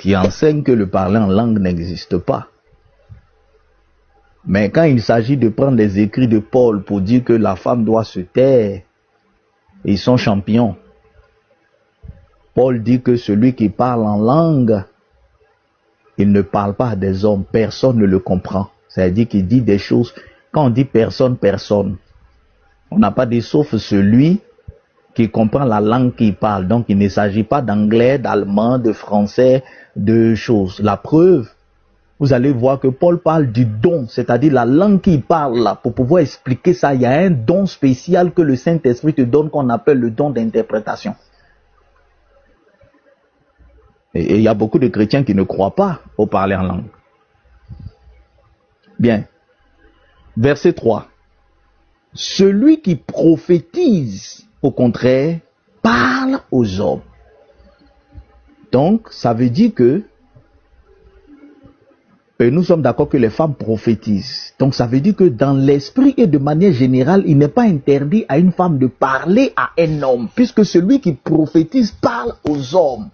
qui enseignent que le parler en langue n'existe pas. Mais quand il s'agit de prendre les écrits de Paul pour dire que la femme doit se taire, ils sont champions. Paul dit que celui qui parle en langue, il ne parle pas à des hommes, personne ne le comprend. C'est-à-dire qu'il dit des choses, quand on dit personne, personne. On n'a pas dit sauf celui qui comprend la langue qu'il parle. Donc il ne s'agit pas d'anglais, d'allemand, de français, de choses. La preuve, vous allez voir que Paul parle du don, c'est-à-dire la langue qu'il parle là. Pour pouvoir expliquer ça, il y a un don spécial que le Saint-Esprit te donne qu'on appelle le don d'interprétation. Et il y a beaucoup de chrétiens qui ne croient pas au parler en langue. Bien. Verset 3. Celui qui prophétise, au contraire, parle aux hommes. Donc, ça veut dire que nous sommes d'accord que les femmes prophétisent. Donc, ça veut dire que dans l'esprit et de manière générale, il n'est pas interdit à une femme de parler à un homme, puisque celui qui prophétise parle aux hommes.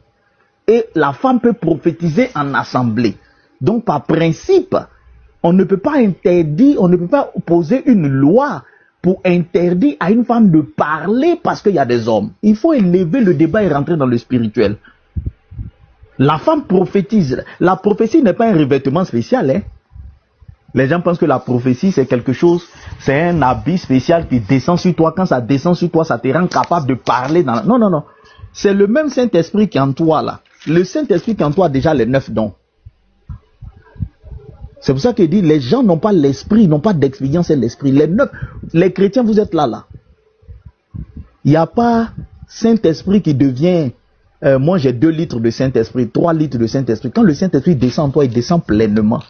Et la femme peut prophétiser en assemblée. Donc, par principe, on ne peut pas interdire, on ne peut pas poser une loi pour interdire à une femme de parler parce qu'il y a des hommes. Il faut élever le débat et rentrer dans le spirituel. La femme prophétise. La prophétie n'est pas un revêtement spécial. Hein? Les gens pensent que la prophétie, c'est quelque chose, c'est un habit spécial qui descend sur toi. Quand ça descend sur toi, ça te rend capable de parler. Non, non, non. C'est le même Saint-Esprit qui est en toi là. Le Saint-Esprit qui est en toi a déjà les 9 dons. C'est pour ça qu'il dit, les gens n'ont pas l'esprit, ils n'ont pas d'expérience et l'esprit. Les chrétiens, vous êtes là. Il n'y a pas Saint-Esprit qui devient, moi j'ai 2 litres de Saint-Esprit, 3 litres de Saint-Esprit. Quand le Saint-Esprit descend en toi, il descend pleinement.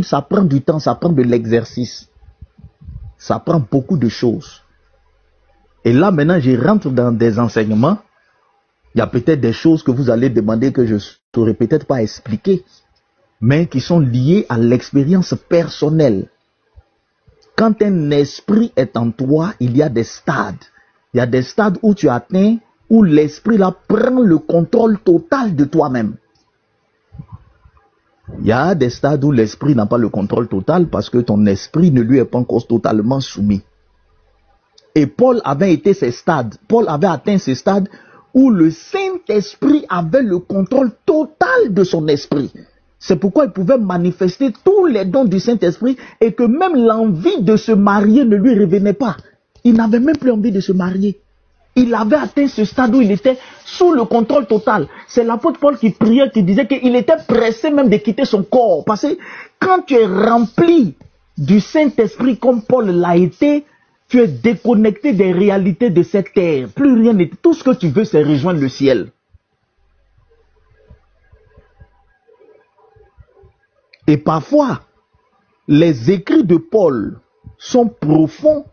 Ça prend du temps, ça prend de l'exercice. Ça prend beaucoup de choses. Et là, maintenant, je rentre dans des enseignements. Il y a peut-être des choses que vous allez demander que je ne saurais peut-être pas expliquer, mais qui sont liées à l'expérience personnelle. Quand un esprit est en toi, il y a des stades. Il y a des stades où tu atteins, où l'esprit là prend le contrôle total de toi-même. Il y a des stades où l'esprit n'a pas le contrôle total parce que ton esprit ne lui est pas encore totalement soumis. Et Paul avait été ces stades. Paul avait atteint ces stades où le Saint-Esprit avait le contrôle total de son esprit. C'est pourquoi il pouvait manifester tous les dons du Saint-Esprit et que même l'envie de se marier ne lui revenait pas. Il n'avait même plus envie de se marier. Il avait atteint ce stade où il était sous le contrôle total. C'est l'apôtre Paul qui priait, qui disait qu'il était pressé même de quitter son corps. Parce que quand tu es rempli du Saint-Esprit comme Paul l'a été, tu es déconnecté des réalités de cette terre. Plus rien n'est. Tout ce que tu veux, c'est rejoindre le ciel. Et parfois, les écrits de Paul sont profonds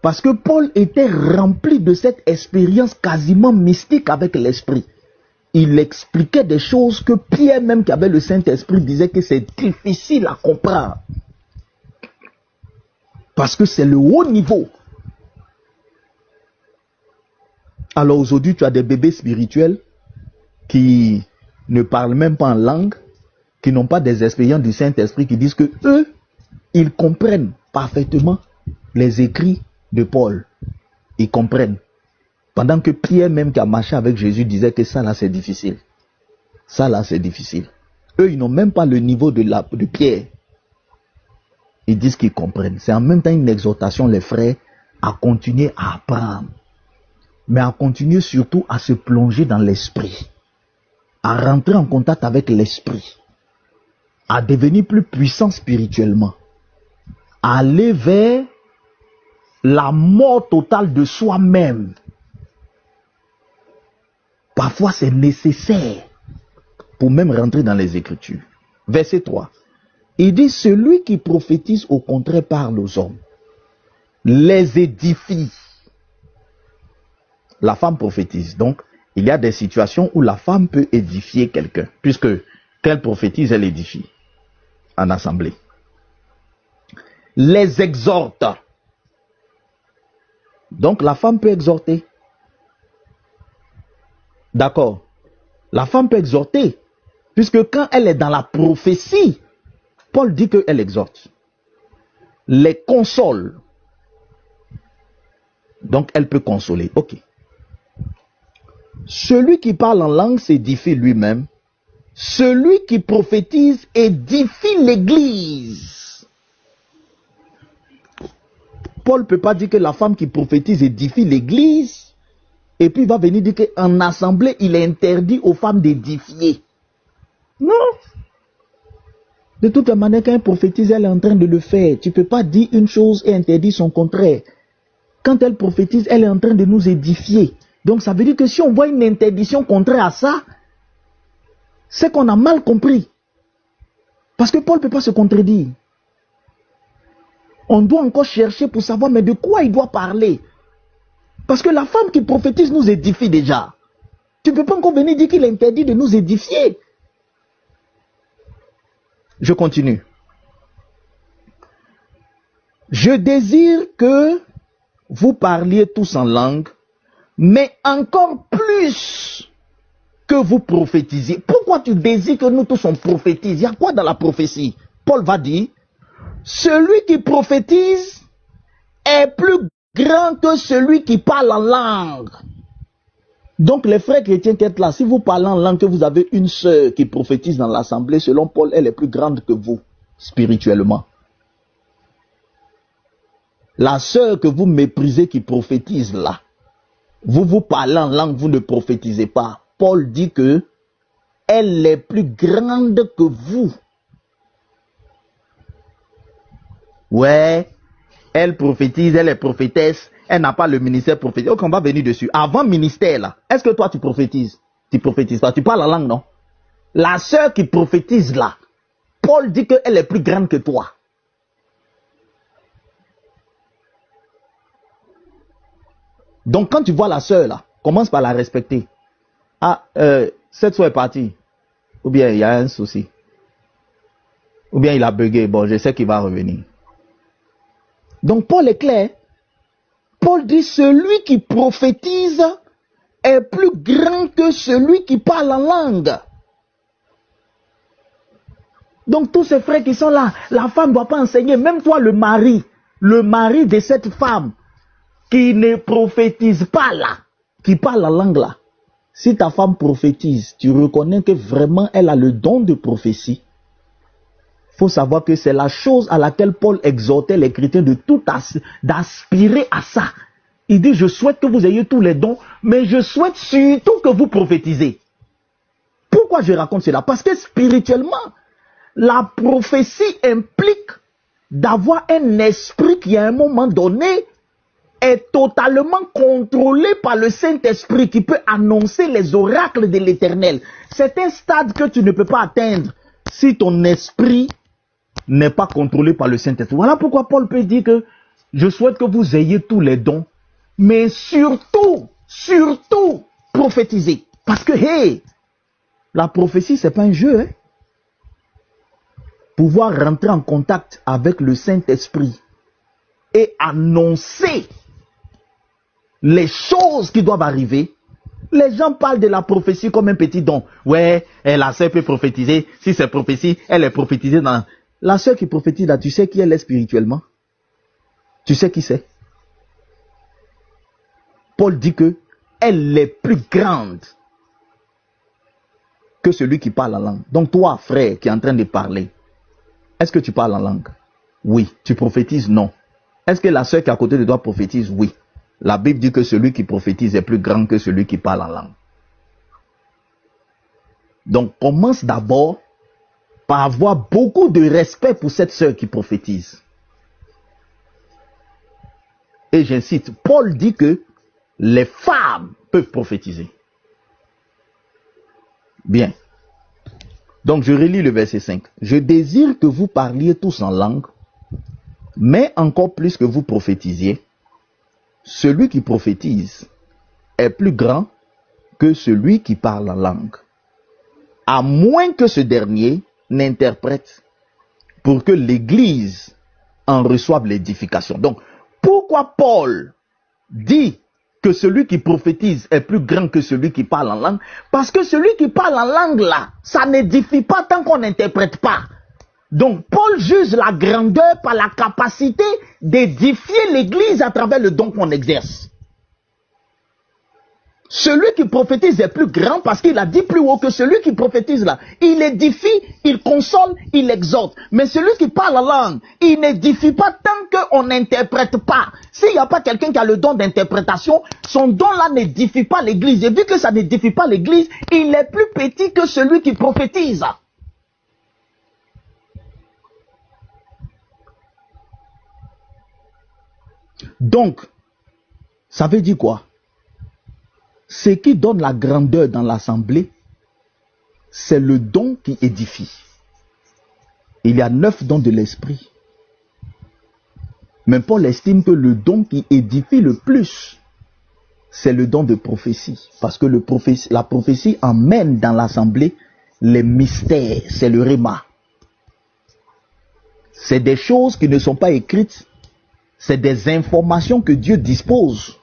parce que Paul était rempli de cette expérience quasiment mystique avec l'esprit. Il expliquait des choses que Pierre, même qui avait le Saint-Esprit, disait que c'est difficile à comprendre. Parce que c'est le haut niveau. Alors aujourd'hui, tu as des bébés spirituels qui ne parlent même pas en langue, qui n'ont pas des expériences du Saint-Esprit, qui disent que eux, ils comprennent parfaitement les écrits de Paul. Ils comprennent. Pendant que Pierre, même qui a marché avec Jésus, disait que ça là c'est difficile. Ça là c'est difficile. Eux, ils n'ont même pas le niveau de Pierre. Ils disent qu'ils comprennent. C'est en même temps une exhortation, les frères, à continuer à apprendre. Mais à continuer surtout à se plonger dans l'esprit. À rentrer en contact avec l'esprit. À devenir plus puissant spirituellement. À aller vers la mort totale de soi-même. Parfois c'est nécessaire pour même rentrer dans les Écritures. Verset 3. Il dit, celui qui prophétise au contraire parle aux hommes, les édifie. La femme prophétise. Donc, il y a des situations où la femme peut édifier quelqu'un, puisque qu'elle prophétise, elle édifie en assemblée. les exhorte. Donc la femme peut exhorter. D'accord. La femme peut exhorter. Puisque quand elle est dans la prophétie, Paul dit qu'elle exhorte. Les console. Donc elle peut consoler. Ok. Celui qui parle en langue s'édifie lui-même. Celui qui prophétise édifie l'église. Paul ne peut pas dire que la femme qui prophétise édifie l'église. Et puis il va venir dire qu'en assemblée, il est interdit aux femmes d'édifier. Non. De toute manière, quand elle prophétise, elle est en train de le faire. Tu ne peux pas dire une chose et interdire son contraire. Quand elle prophétise, elle est en train de nous édifier. Donc ça veut dire que si on voit une interdiction contraire à ça, c'est qu'on a mal compris. Parce que Paul ne peut pas se contredire. On doit encore chercher pour savoir mais de quoi il doit parler. Parce que la femme qui prophétise nous édifie déjà. Tu ne peux pas encore venir dire qu'il est interdit de nous édifier. Je continue. Je désire que vous parliez tous en langue, mais encore plus que vous prophétisiez. Pourquoi tu désires que nous tous on prophétise? Il y a quoi dans la prophétie? Paul va dire, celui qui prophétise est plus grand que celui qui parle en langue. Donc les frères chrétiens qui êtes là, si vous parlez en langue, que vous avez une sœur qui prophétise dans l'assemblée, selon Paul, elle est plus grande que vous, spirituellement. La sœur que vous méprisez qui prophétise là, vous parlez en langue, vous ne prophétisez pas. Paul dit que elle est plus grande que vous. Ouais, elle prophétise, elle est prophétesse, elle n'a pas le ministère prophétique. Donc on va venir dessus. Avant ministère là, est-ce que toi tu prophétises? Tu prophétises pas, tu parles en langue, non? La sœur qui prophétise là, Paul dit qu'elle est plus grande que toi. Donc quand tu vois la sœur là, commence par la respecter. Ah, cette soeur est partie. Ou bien il y a un souci. Ou bien il a bugué. Bon, je sais qu'il va revenir. Donc Paul est clair. Paul dit celui qui prophétise est plus grand que celui qui parle en langue. Donc tous ces frères qui sont là, la femme ne doit pas enseigner. Même toi le mari de cette femme qui ne prophétise pas là, qui parle en langue là. Si ta femme prophétise, tu reconnais que vraiment elle a le don de prophétie. Il faut savoir que c'est la chose à laquelle Paul exhortait les chrétiens d'aspirer à ça. Il dit, je souhaite que vous ayez tous les dons, mais je souhaite surtout que vous prophétisez. Pourquoi je raconte cela? Parce que spirituellement, la prophétie implique d'avoir un esprit qui à un moment donné est totalement contrôlé par le Saint-Esprit qui peut annoncer les oracles de l'Éternel. C'est un stade que tu ne peux pas atteindre si ton esprit n'est pas contrôlé par le Saint-Esprit. Voilà pourquoi Paul peut dire que je souhaite que vous ayez tous les dons, mais surtout, prophétiser. Parce que, hey, la prophétie, c'est pas un jeu. Hein? Pouvoir rentrer en contact avec le Saint-Esprit et annoncer les choses qui doivent arriver. Les gens parlent de la prophétie comme un petit don. Ouais, la sœur peut prophétiser. Si c'est prophétie, elle est prophétisée dans... La sœur qui prophétise là, tu sais qui elle est spirituellement? Tu sais qui c'est? Paul dit que elle est plus grande que celui qui parle en langue. Donc toi, frère, qui est en train de parler, est-ce que tu parles en langue? Oui. Tu prophétises? Non. Est-ce que la sœur qui est à côté de toi prophétise? Oui. La Bible dit que celui qui prophétise est plus grand que celui qui parle en langue. Donc commence d'abord par avoir beaucoup de respect pour cette sœur qui prophétise. Et j'incite, Paul dit que les femmes peuvent prophétiser. Bien. Donc je relis le verset 5. Je désire que vous parliez tous en langue, mais encore plus que vous prophétisiez. Celui qui prophétise est plus grand que celui qui parle en langue, à moins que ce dernier n'interprète, pour que l'Église en reçoivent l'édification. Donc, pourquoi Paul dit que celui qui prophétise est plus grand que celui qui parle en langue? Parce que celui qui parle en langue là, ça n'édifie pas tant qu'on n'interprète pas. Donc, Paul juge la grandeur par la capacité d'édifier l'Église à travers le don qu'on exerce. Celui qui prophétise est plus grand parce qu'il a dit plus haut que celui qui prophétise là. Il édifie, il console, il exhorte. Mais celui qui parle en langue, il n'édifie pas tant qu'on n'interprète pas. S'il n'y a pas quelqu'un qui a le don d'interprétation, son don là n'édifie pas l'Église. Et vu que ça n'édifie pas l'Église, il est plus petit que celui qui prophétise. Donc, ça veut dire quoi? Ce qui donne la grandeur dans l'assemblée, c'est le don qui édifie. Il y a 9 dons de l'esprit. Mais Paul estime que le don qui édifie le plus, c'est le don de prophétie. Parce que la prophétie emmène dans l'assemblée les mystères, c'est le réma. C'est des choses qui ne sont pas écrites, c'est des informations que Dieu dispose,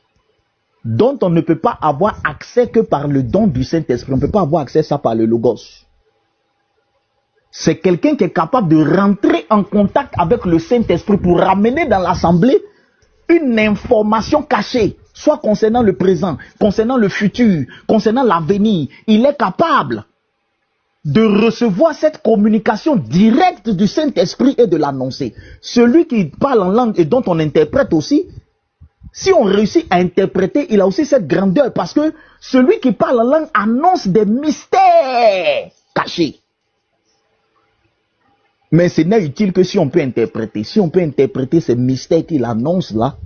dont on ne peut pas avoir accès que par le don du Saint-Esprit. On ne peut pas avoir accès à ça par le Logos. C'est quelqu'un qui est capable de rentrer en contact avec le Saint-Esprit pour ramener dans l'assemblée une information cachée, soit concernant le présent, concernant le futur, concernant l'avenir. Il est capable de recevoir cette communication directe du Saint-Esprit et de l'annoncer. Celui qui parle en langue et dont on interprète aussi, si on réussit à interpréter, il a aussi cette grandeur parce que celui qui parle en langue annonce des mystères cachés. Mais ce n'est utile que si on peut interpréter. Si on peut interpréter ces mystères qu'il annonce là,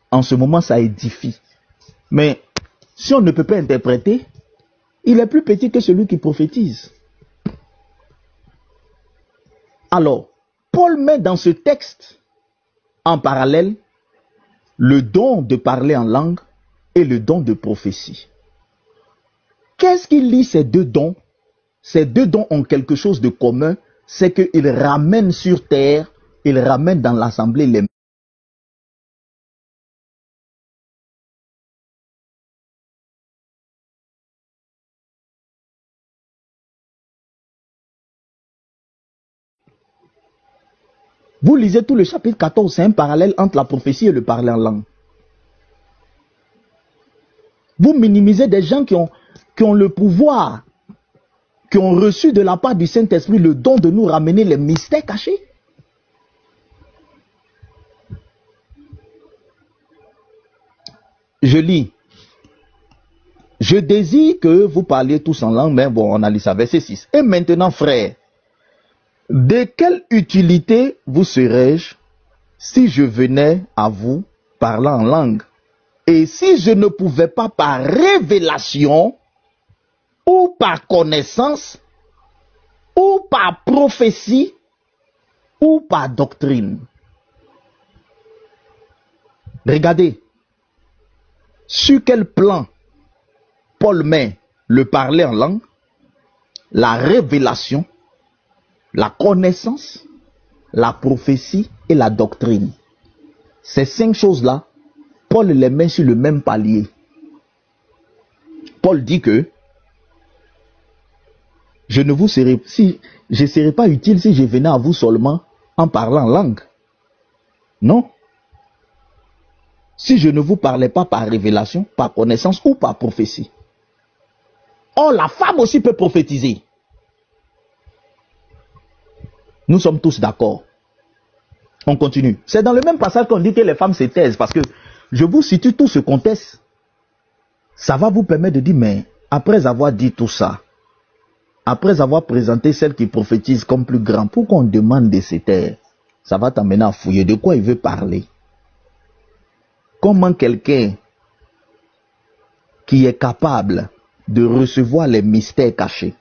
en ce moment ça édifie. Mais si on ne peut pas interpréter, il est plus petit que celui qui prophétise. Alors, Paul met dans ce texte en parallèle le don de parler en langue et le don de prophétie. Qu'est-ce qui lie ces deux dons? Ces deux dons ont quelque chose de commun, c'est qu'ils ramènent sur terre, ils ramènent dans l'assemblée les... Vous lisez tout le chapitre 14, c'est un parallèle entre la prophétie et le parler en langue. Vous minimisez des gens qui ont le pouvoir, qui ont reçu de la part du Saint-Esprit le don de nous ramener les mystères cachés. Je lis. Je désire que vous parliez tous en langue, mais bon, on a lu ça, verset 6. Et maintenant, frères, de quelle utilité vous serais-je si je venais à vous parlant en langue? Et si je ne pouvais pas par révélation, ou par connaissance, ou par prophétie, ou par doctrine? Regardez, sur quel plan Paul met le parler en langue, la révélation, la connaissance, la prophétie et la doctrine. Ces 5 choses-là, Paul les met sur le même palier. Paul dit que je ne serais pas utile si je venais à vous seulement en parlant en langue. Non. Si je ne vous parlais pas par révélation, par connaissance ou par prophétie. Or, la femme aussi peut prophétiser. Nous sommes tous d'accord. On continue. C'est dans le même passage qu'on dit que les femmes se taisent, parce que je vous situe tout ce contexte. Ça va vous permettre de dire, mais après avoir dit tout ça, après avoir présenté celle qui prophétise comme plus grand, pourquoi on demande de se taire? Ça va t'amener à fouiller. De quoi il veut parler? Comment quelqu'un qui est capable de recevoir les mystères cachés,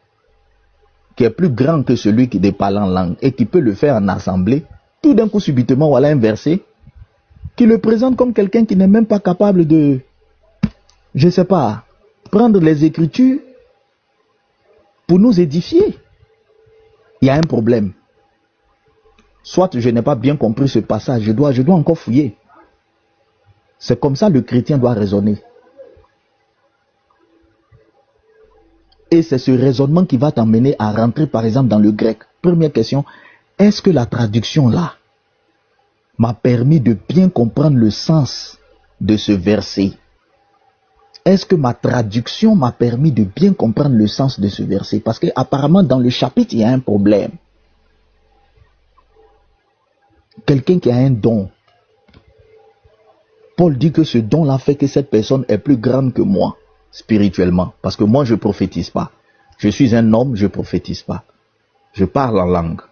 qui est plus grand que celui qui parle en langue et qui peut le faire en assemblée, tout d'un coup subitement voilà un verset qui le présente comme quelqu'un qui n'est même pas capable de, je ne sais pas, prendre les Écritures pour nous édifier. Il y a un problème. soit je n'ai pas bien compris ce passage, je dois encore fouiller. C'est comme ça le chrétien doit raisonner. Et c'est ce raisonnement qui va t'emmener à rentrer par exemple dans le grec. Première question, est-ce que la traduction là m'a permis de bien comprendre le sens de ce verset? Est-ce que ma traduction m'a permis de bien comprendre le sens de ce verset? Parce qu'apparemment dans le chapitre il y a un problème. Quelqu'un qui a un don. Paul dit que ce don-là fait que cette personne est plus grande que moi, spirituellement. Parce que moi, je ne prophétise pas. Je suis un homme, je ne prophétise pas. Je parle en langue.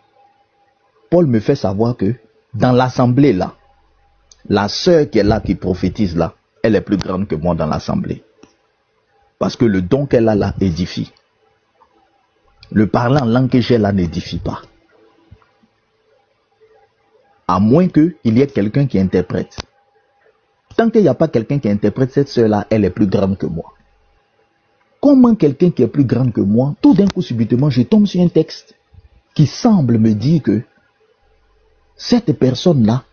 Paul me fait savoir que dans l'assemblée là, la sœur qui est là, qui prophétise là, elle est plus grande que moi dans l'assemblée. Parce que le don qu'elle a là édifie. Le parler en langue que j'ai là n'édifie pas. À moins qu'il y ait quelqu'un qui interprète. Tant qu'il n'y a pas quelqu'un qui interprète, cette sœur-là, elle est plus grande que moi. Comment quelqu'un qui est plus grand que moi, tout d'un coup, subitement, je tombe sur un texte qui semble me dire que cette personne-là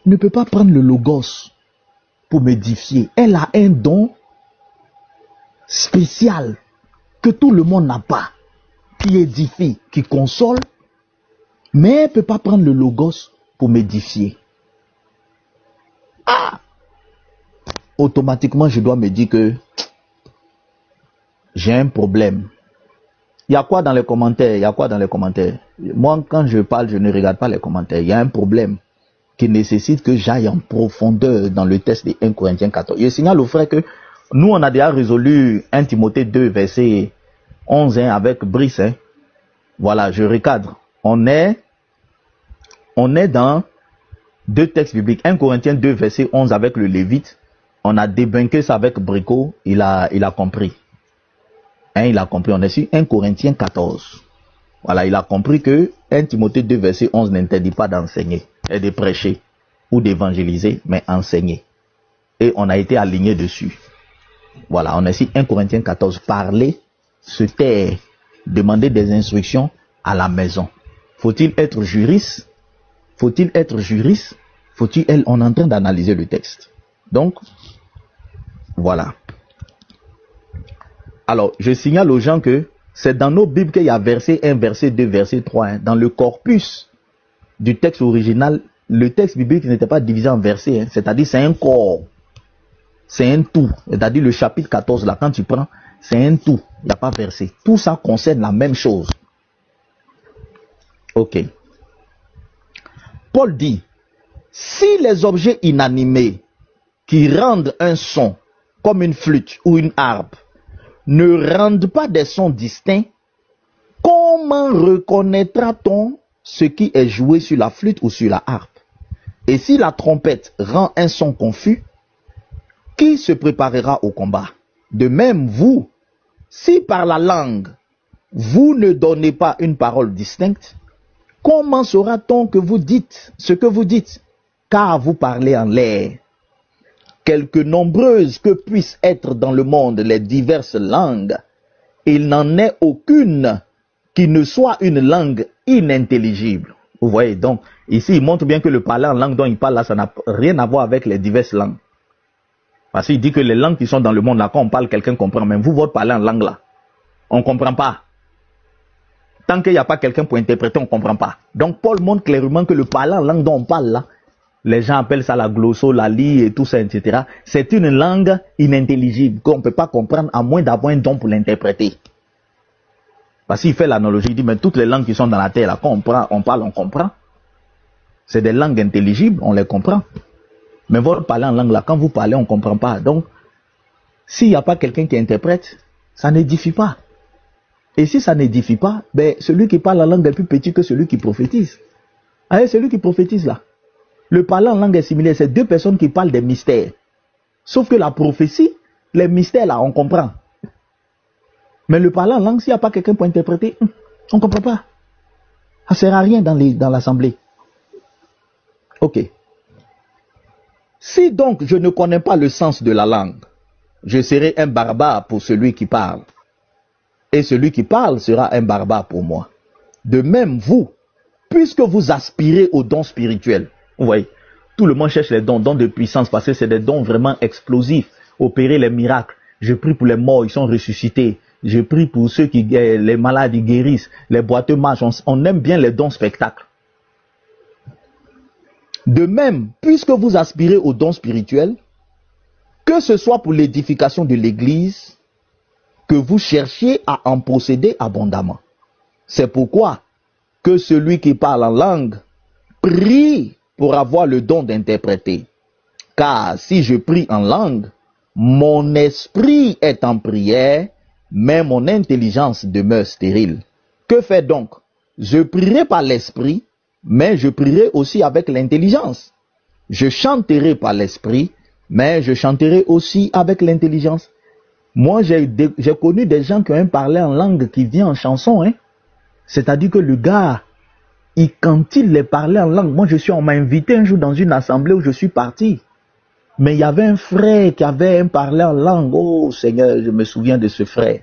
ne peut pas prendre le logos pour m'édifier. Elle a un don spécial que tout le monde n'a pas, qui édifie, qui console, mais elle ne peut pas prendre le logos pour m'édifier. Ah! Automatiquement, je dois me dire que j'ai un problème. Il y a quoi dans les commentaires? Il y a quoi dans les commentaires? Moi, quand je parle, je ne regarde pas les commentaires. Il y a un problème qui nécessite que j'aille en profondeur dans le texte de 1 Corinthiens 14. Je signale au frère que nous, on a déjà résolu 1 Timothée 2, verset 11 avec Brice. Voilà, je recadre. On est dans deux textes bibliques. 1 Corinthiens 2, verset 11 avec le Lévite. On a débunké ça avec Brico. Il a compris. Il a compris. On est sur 1 Corinthiens 14. Voilà, il a compris que 1 Timothée 2, verset 11 n'interdit pas d'enseigner et de prêcher ou d'évangéliser, mais enseigner. Et on a été aligné dessus. Voilà, on est sur 1 Corinthiens 14. Parler, se taire, demander des instructions à la maison. Faut-il être juriste? Faut-il être juriste? On est en train d'analyser le texte. Donc, voilà. Alors, je signale aux gens que c'est dans nos Bibles qu'il y a verset 1, verset 2, verset 3. Dans le corpus du texte original, le texte biblique n'était pas divisé en versets. C'est-à-dire, c'est un corps. C'est un tout. C'est-à-dire, le chapitre 14, là, quand tu prends, c'est un tout. Il n'y a pas verset. Tout ça concerne la même chose. Ok. Paul dit, si les objets inanimés qui rendent un son, comme une flûte ou une harpe, ne rendent pas des sons distincts, comment reconnaîtra-t-on ce qui est joué sur la flûte ou sur la harpe? Et si la trompette rend un son confus, qui se préparera au combat? De même, vous, si par la langue, vous ne donnez pas une parole distincte, comment saura-t-on que vous dites ce que vous dites? Car vous parlez en l'air. Quelque nombreuses que puissent être dans le monde les diverses langues, il n'en est aucune qui ne soit une langue inintelligible. Vous voyez, donc, ici, il montre bien que le parler en langue dont il parle là, ça n'a rien à voir avec les diverses langues. Parce qu'il dit que les langues qui sont dans le monde là, quand on parle, quelqu'un comprend. Mais vous, votre parler en langue là, on ne comprend pas. Tant qu'il n'y a pas quelqu'un pour interpréter, on ne comprend pas. Donc, Paul montre clairement que le parler en langue dont on parle là, les gens appellent ça la glossolalie et tout ça, etc. C'est une langue inintelligible qu'on ne peut pas comprendre à moins d'avoir un don pour l'interpréter. Parce qu'il fait l'analogie, il dit, mais toutes les langues qui sont dans la terre, là, quand on parle, on comprend. C'est des langues intelligibles, on les comprend. Mais votre parler en langue là, quand vous parlez, on ne comprend pas. Donc, s'il n'y a pas quelqu'un qui interprète, ça n'édifie pas. Et si ça n'édifie pas, ben, celui qui parle en langue est plus petit que celui qui prophétise. Allez, celui qui prophétise là. Le parler en langue est similaire, c'est deux personnes qui parlent des mystères. Sauf que la prophétie, les mystères là, on comprend. Mais le parler en langue, s'il n'y a pas quelqu'un pour interpréter, on ne comprend pas. Ça ne sert à rien dans l'assemblée. Ok. Si donc je ne connais pas le sens de la langue, je serai un barbare pour celui qui parle. Et celui qui parle sera un barbare pour moi. De même, vous, puisque vous aspirez aux dons spirituels. Vous voyez, tout le monde cherche les dons de puissance parce que c'est des dons vraiment explosifs. Opérer les miracles. Je prie pour les morts, ils sont ressuscités. Je prie pour ceux qui, les malades, ils guérissent. Les boiteux marchent. On aime bien les dons spectacles. De même, puisque vous aspirez aux dons spirituels, que ce soit pour l'édification de l'Église, que vous cherchiez à en posséder abondamment. C'est pourquoi que celui qui parle en langue prie pour avoir le don d'interpréter. Car si je prie en langue, mon esprit est en prière, mais mon intelligence demeure stérile. Que fait donc? Je prierai par l'esprit, mais je prierai aussi avec l'intelligence. Je chanterai par l'esprit, mais je chanterai aussi avec l'intelligence. Moi, j'ai connu des gens qui ont parlé en langue qui vient en chanson. Hein? C'est-à-dire que le gars, quand il les parlait en langue, moi on m'a invité un jour dans une assemblée où je suis parti. Mais il y avait un frère qui avait parlé en langue. Oh Seigneur, je me souviens de ce frère.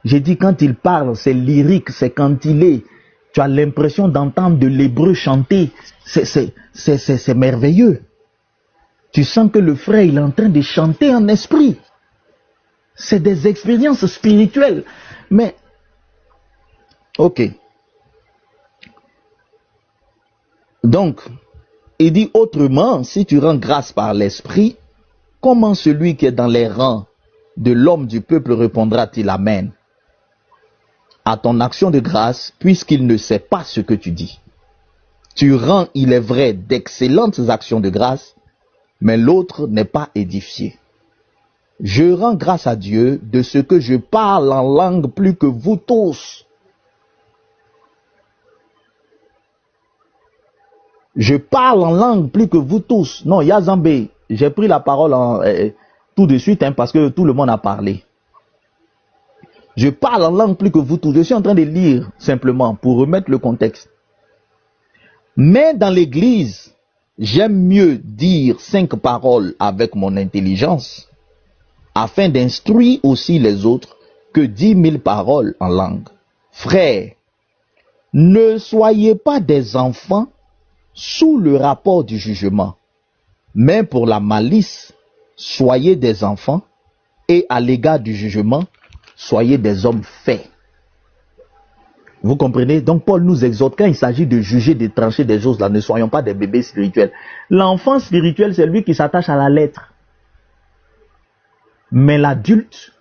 J'ai dit quand il parle, c'est lyrique, c'est quand il est. Tu as l'impression d'entendre de l'hébreu chanter. C'est merveilleux. Tu sens que le frère, il est en train de chanter en esprit. C'est des expériences spirituelles. Mais, ok. Donc, il dit autrement, si tu rends grâce par l'esprit, comment celui qui est dans les rangs de l'homme du peuple répondra-t-il Amen à ton action de grâce, puisqu'il ne sait pas ce que tu dis? Tu rends, il est vrai, d'excellentes actions de grâce, mais l'autre n'est pas édifié. Je rends grâce à Dieu de ce que je parle en langue plus que vous tous. Je parle en langue plus que vous tous. Non, Yazambé, j'ai pris la parole tout de suite parce que tout le monde a parlé. Je parle en langue plus que vous tous. Je suis en train de lire simplement pour remettre le contexte. Mais dans l'église, j'aime mieux dire 5 paroles avec mon intelligence afin d'instruire aussi les autres que 10 000 paroles en langue. Frères, ne soyez pas des enfants sous le rapport du jugement, mais pour la malice, soyez des enfants, et à l'égard du jugement, soyez des hommes faits. Vous comprenez? Donc Paul nous exhorte, quand il s'agit de juger, de trancher des choses là, ne soyons pas des bébés spirituels. L'enfant spirituel, c'est lui qui s'attache à la lettre. Mais l'adulte,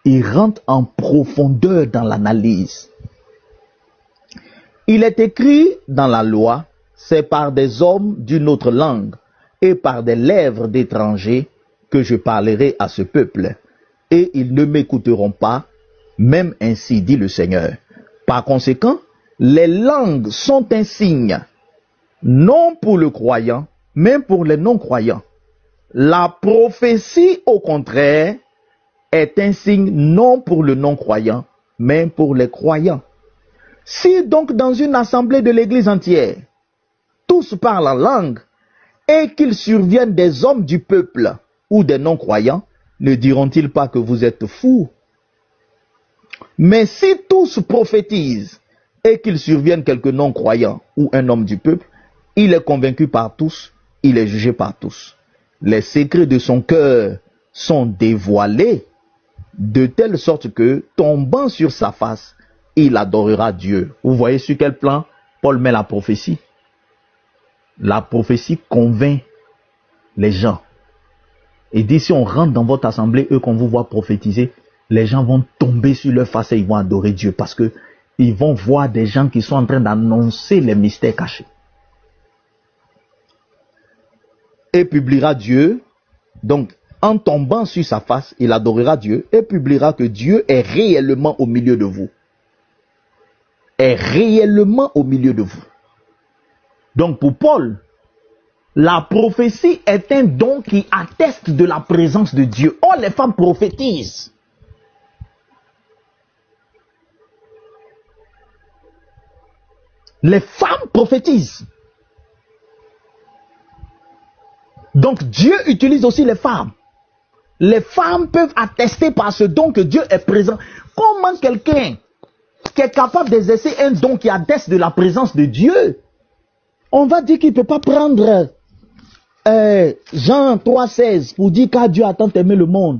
il rentre en profondeur dans l'analyse. Il est écrit dans la loi, c'est par des hommes d'une autre langue et par des lèvres d'étrangers que je parlerai à ce peuple. Et ils ne m'écouteront pas, même ainsi dit le Seigneur. Par conséquent, les langues sont un signe, non pour le croyant, mais pour les non-croyants. La prophétie, au contraire, est un signe non pour le non-croyant, mais pour les croyants. Si donc dans une assemblée de l'église entière, tous parlent en langue, et qu'il survienne des hommes du peuple ou des non-croyants, ne diront-ils pas que vous êtes fous? Mais si tous prophétisent, et qu'il survienne quelques non-croyants ou un homme du peuple, il est convaincu par tous, il est jugé par tous. Les secrets de son cœur sont dévoilés, de telle sorte que, tombant sur sa face, il adorera Dieu. Vous voyez sur quel plan Paul met la prophétie? La prophétie convainc les gens. Et dit, si on rentre dans votre assemblée, eux qu'on vous voit prophétiser, les gens vont tomber sur leur face et ils vont adorer Dieu. Parce que ils vont voir des gens qui sont en train d'annoncer les mystères cachés. Et publiera Dieu, donc en tombant sur sa face, il adorera Dieu et publiera que Dieu est réellement au milieu de vous. Est réellement au milieu de vous. Donc pour Paul, la prophétie est un don qui atteste de la présence de Dieu. Oh, les femmes prophétisent. Les femmes prophétisent. Donc Dieu utilise aussi les femmes. Les femmes peuvent attester par ce don que Dieu est présent. Comment quelqu'un qui est capable d'exercer un don qui atteste de la présence de Dieu. On va dire qu'il ne peut pas prendre Jean 3,16 pour dire qu'à Dieu a tant aimé le monde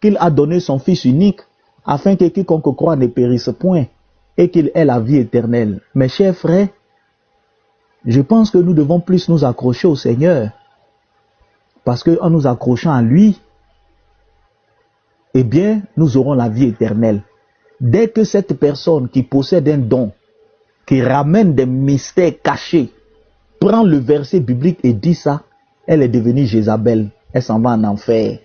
qu'il a donné son Fils unique afin que quiconque croit ne périsse point et qu'il ait la vie éternelle. Mes chers frères, je pense que nous devons plus nous accrocher au Seigneur, parce qu'en nous accrochant à lui, eh bien, nous aurons la vie éternelle. Dès que cette personne qui possède un don, qui ramène des mystères cachés, prend le verset biblique et dit ça, elle est devenue Jézabel. Elle s'en va en enfer.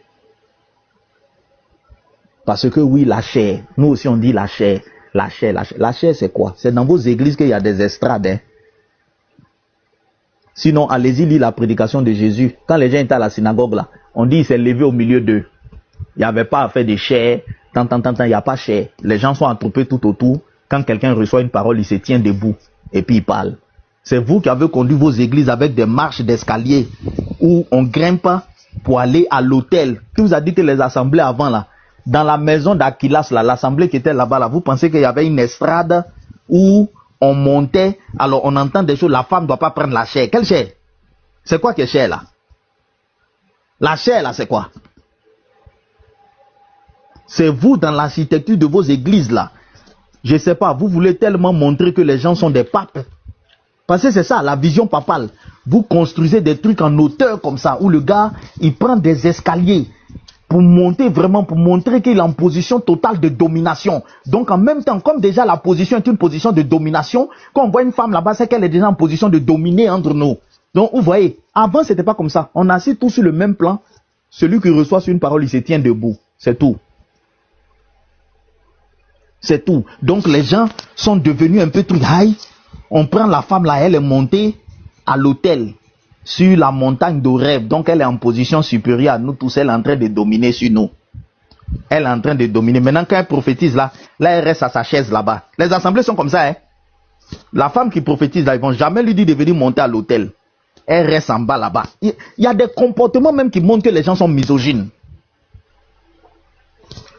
Parce que oui, la chair. Nous aussi on dit la chair. La chair, la chair. La chair c'est quoi? C'est dans vos églises qu'il y a des estrades. Hein? Sinon, allez-y lire la prédication de Jésus. Quand les gens étaient à la synagogue là, on dit il s'est levé au milieu d'eux. Il n'y avait pas à faire de chair. Tant, il n'y a pas chair. Les gens sont attroupés tout autour. Quand quelqu'un reçoit une parole, il se tient debout. Et puis il parle. C'est vous qui avez conduit vos églises avec des marches d'escalier où on grimpe pour aller à l'hôtel. Qui vous a dit que les assemblées avant là, dans la maison d'Aquilas là, l'assemblée qui était là-bas là, vous pensez qu'il y avait une estrade où on montait, alors on entend des choses, la femme ne doit pas prendre la chair. Quelle chair? C'est quoi qui est chair là? La chair là c'est quoi? C'est vous dans l'architecture de vos églises là. Je ne sais pas, vous voulez tellement montrer que les gens sont des papes. Parce que c'est ça, la vision papale. Vous construisez des trucs en hauteur comme ça, où le gars, il prend des escaliers pour monter vraiment, pour montrer qu'il est en position totale de domination. Donc en même temps, comme déjà la position est une position de domination, quand on voit une femme là-bas, c'est qu'elle est déjà en position de dominer entre nous. Donc vous voyez, avant c'était pas comme ça. On assis tous sur le même plan. Celui qui reçoit sur une parole, il se tient debout. C'est tout. C'est tout. Donc les gens sont devenus un peu truc. Aïe, on prend la femme là, elle est montée à l'autel sur la montagne d'Horeb. Donc elle est en position supérieure à nous tous. Elle est en train de dominer sur nous. Elle est en train de dominer. Maintenant quand elle prophétise là, elle reste à sa chaise là-bas. Les assemblées sont comme ça. Hein? La femme qui prophétise là, ils vont jamais lui dire de venir monter à l'autel. Elle reste en bas là-bas. Il y a des comportements même qui montrent que les gens sont misogynes.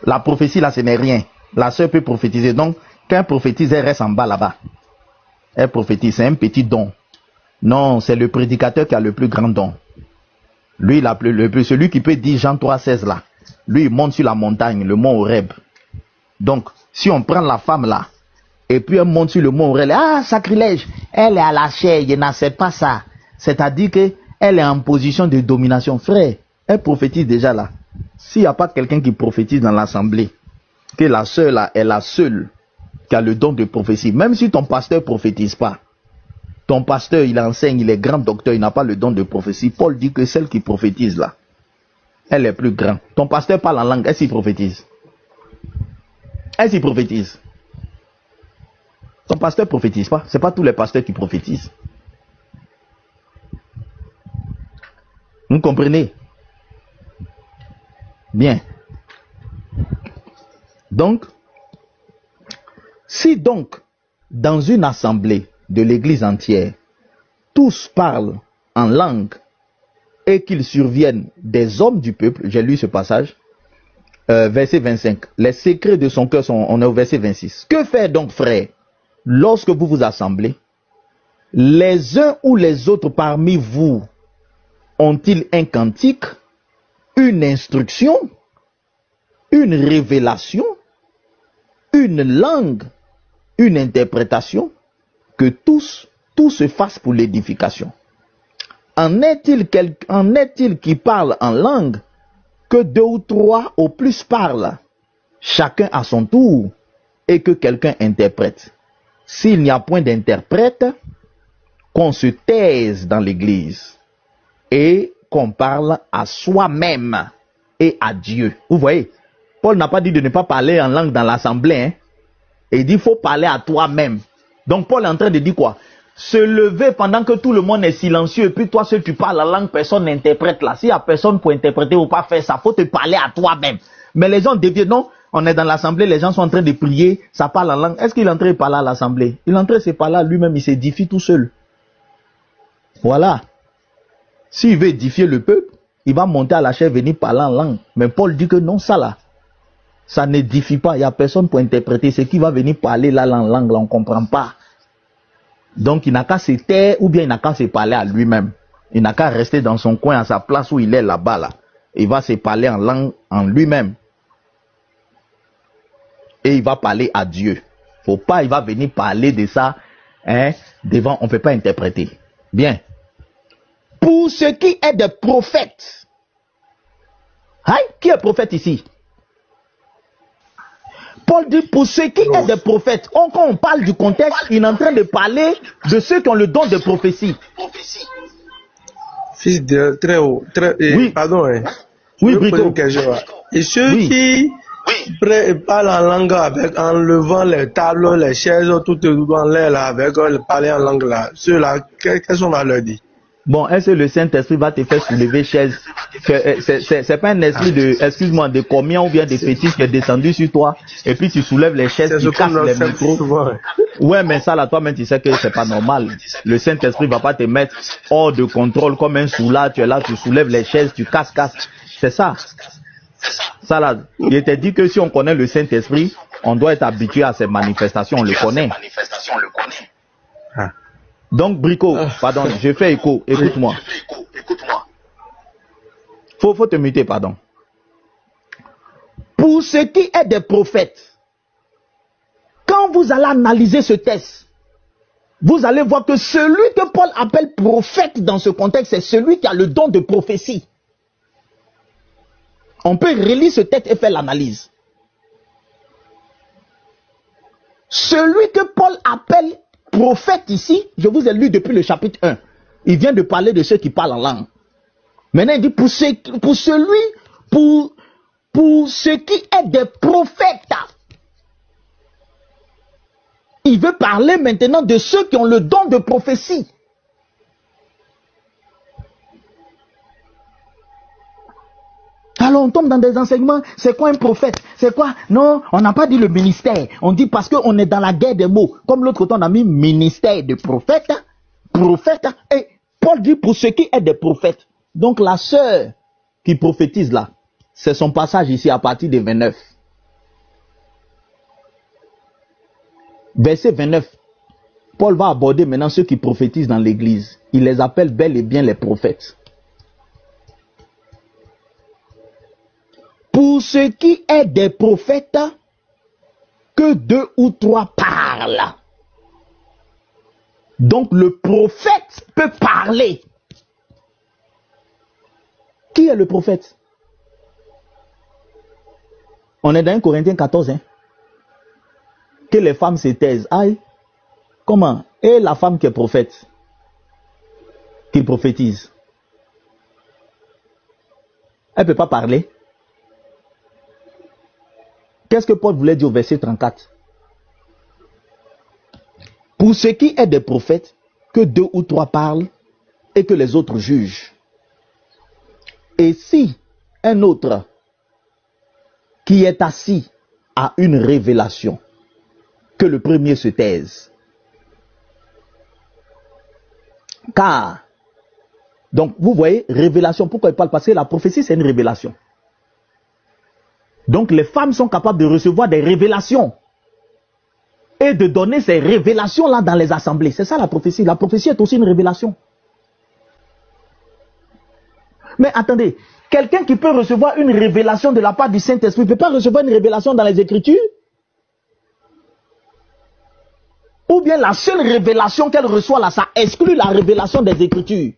La prophétie là, ce n'est rien. La sœur peut prophétiser. Donc quand elle prophétise, elle reste en bas là-bas. Elle prophétise, c'est un petit don. Non, c'est le prédicateur qui a le plus grand don. Lui, celui qui peut dire Jean 3,16 là. Lui, il monte sur la montagne, le mont Horeb. Donc, si on prend la femme là, et puis elle monte sur le mont Horeb, ah, sacrilège, elle est à la chair, il n'accepte pas ça. C'est-à-dire qu'elle est en position de domination. Frère, elle prophétise déjà là. S'il n'y a pas quelqu'un qui prophétise dans l'assemblée, que la sœur là est la seule qui a le don de prophétie, même si ton pasteur ne prophétise pas, ton pasteur il enseigne, il est grand docteur, il n'a pas le don de prophétie. Paul dit que celle qui prophétise là, elle est plus grande. Ton pasteur parle en langue, est-ce qu'il prophétise? Est-ce qu'il prophétise? Ton pasteur ne prophétise pas. Ce n'est pas tous les pasteurs qui prophétisent. Vous comprenez? Bien. Donc, si donc, dans une assemblée de l'église entière, tous parlent en langue et qu'ils surviennent des hommes du peuple, j'ai lu ce passage, verset 25, les secrets de son cœur sont, on est au verset 26. Que faire donc, frères, lorsque vous vous assemblez? Les uns ou les autres parmi vous ont-ils un cantique, une instruction, une révélation, une langue, une interprétation? Que tout se fasse pour l'édification. En est-il qui parle en langue, que 2 ou 3 au plus parlent, chacun à son tour, et que quelqu'un interprète? S'il n'y a point d'interprète, qu'on se taise dans l'église et qu'on parle à soi-même et à Dieu. Vous voyez, Paul n'a pas dit de ne pas parler en langue dans l'assemblée. Hein? Il dit qu'il faut parler à toi-même. Donc Paul est en train de dire quoi? Se lever pendant que tout le monde est silencieux et puis toi seul tu parles la langue, personne n'interprète là. S'il n'y a personne pour interpréter ou pas faire ça, il faut te parler à toi-même. Mais les gens déviennent, non, on est dans l'assemblée, les gens sont en train de prier, ça parle en langue. Est-ce qu'il est en train de parler à l'assemblée? Il est en train de se parler à lui-même, il s'édifie tout seul. Voilà. S'il veut édifier le peuple, il va monter à la chair, venir parler en langue. Mais Paul dit que non, ça là, Ça n'édifie pas. Il n'y a personne pour interpréter. Ce qui va venir parler là, en langue, là, on ne comprend pas. Donc, il n'a qu'à se taire ou bien il n'a qu'à se parler à lui-même. Il n'a qu'à rester dans son coin, à sa place où il est là-bas. Là. Il va se parler en langue en lui-même. Et il va parler à Dieu. Faut pas, il va venir parler de ça. Hein, devant, on ne peut pas interpréter. Bien. Pour ce qui est des prophètes. Hein, qui est prophète ici? Paul dit pour ce qui est des prophètes. Quand on parle du contexte, il est en train de parler de ceux qui ont le don de prophétie. Fils de très haut. Oui. Pardon. Hein. Oui, Brito. Et ceux qui parlent en langue en levant les tables, les chaises, tout dans l'air là, avec parler en langue là. Ceux-là, qu'est-ce qu'on va leur dire? Bon, est-ce que le Saint-Esprit va te faire soulever chaise? C'est pas un esprit de, excuse-moi, de communion ou bien de fétiche qui est descendu sur toi, et puis tu soulèves les chaises, tu casses les micros. Ouais, mais ça là, toi-même, tu sais que c'est pas normal. Le Saint-Esprit va pas te mettre hors de contrôle comme un soulard, tu es là, tu soulèves les chaises, tu casses. C'est ça. Ça là, il était dit que si on connaît le Saint-Esprit, on doit être habitué à ces manifestations, on le connaît. Donc, Brico, pardon, je fais écho, écoute-moi. Faut te muter, pardon. Pour ce qui est des prophètes, quand vous allez analyser ce texte, vous allez voir que celui que Paul appelle prophète dans ce contexte, c'est celui qui a le don de prophétie. On peut relire ce texte et faire l'analyse. Celui que Paul appelle prophète ici, je vous ai lu depuis le chapitre 1. Il vient de parler de ceux qui parlent en langue. Maintenant, il dit pour ce qui est des prophètes. Il veut parler maintenant de ceux qui ont le don de prophétie. Alors on tombe dans des enseignements, c'est quoi un prophète? C'est quoi? Non, on n'a pas dit le ministère. On dit parce qu'on est dans la guerre des mots. Comme l'autre côté, on a mis ministère de prophète. Prophète. Et Paul dit pour ce qui est des prophètes. Donc la sœur qui prophétise là, c'est son passage ici à partir de 29. Verset 29. Paul va aborder maintenant ceux qui prophétisent dans l'église. Il les appelle bel et bien les prophètes. Pour ce qui est des prophètes, que 2 ou 3 parlent. Donc le prophète peut parler. Qui est le prophète? On est dans 1 Corinthiens 14. Hein? Que les femmes se taisent. Aïe. Comment? Et la femme qui est prophète, qui prophétise, elle ne peut pas parler. Qu'est-ce que Paul voulait dire au verset 34? Pour ce qui est des prophètes, que 2 ou 3 parlent et que les autres jugent. Et si un autre qui est assis a une révélation, que le premier se taise. Car, donc vous voyez, révélation, pourquoi il parle? Parce que la prophétie c'est une révélation. Donc les femmes sont capables de recevoir des révélations et de donner ces révélations-là dans les assemblées. C'est ça la prophétie. La prophétie est aussi une révélation. Mais attendez, quelqu'un qui peut recevoir une révélation de la part du Saint-Esprit ne peut pas recevoir une révélation dans les Écritures? Ou bien la seule révélation qu'elle reçoit là, ça exclut la révélation des Écritures?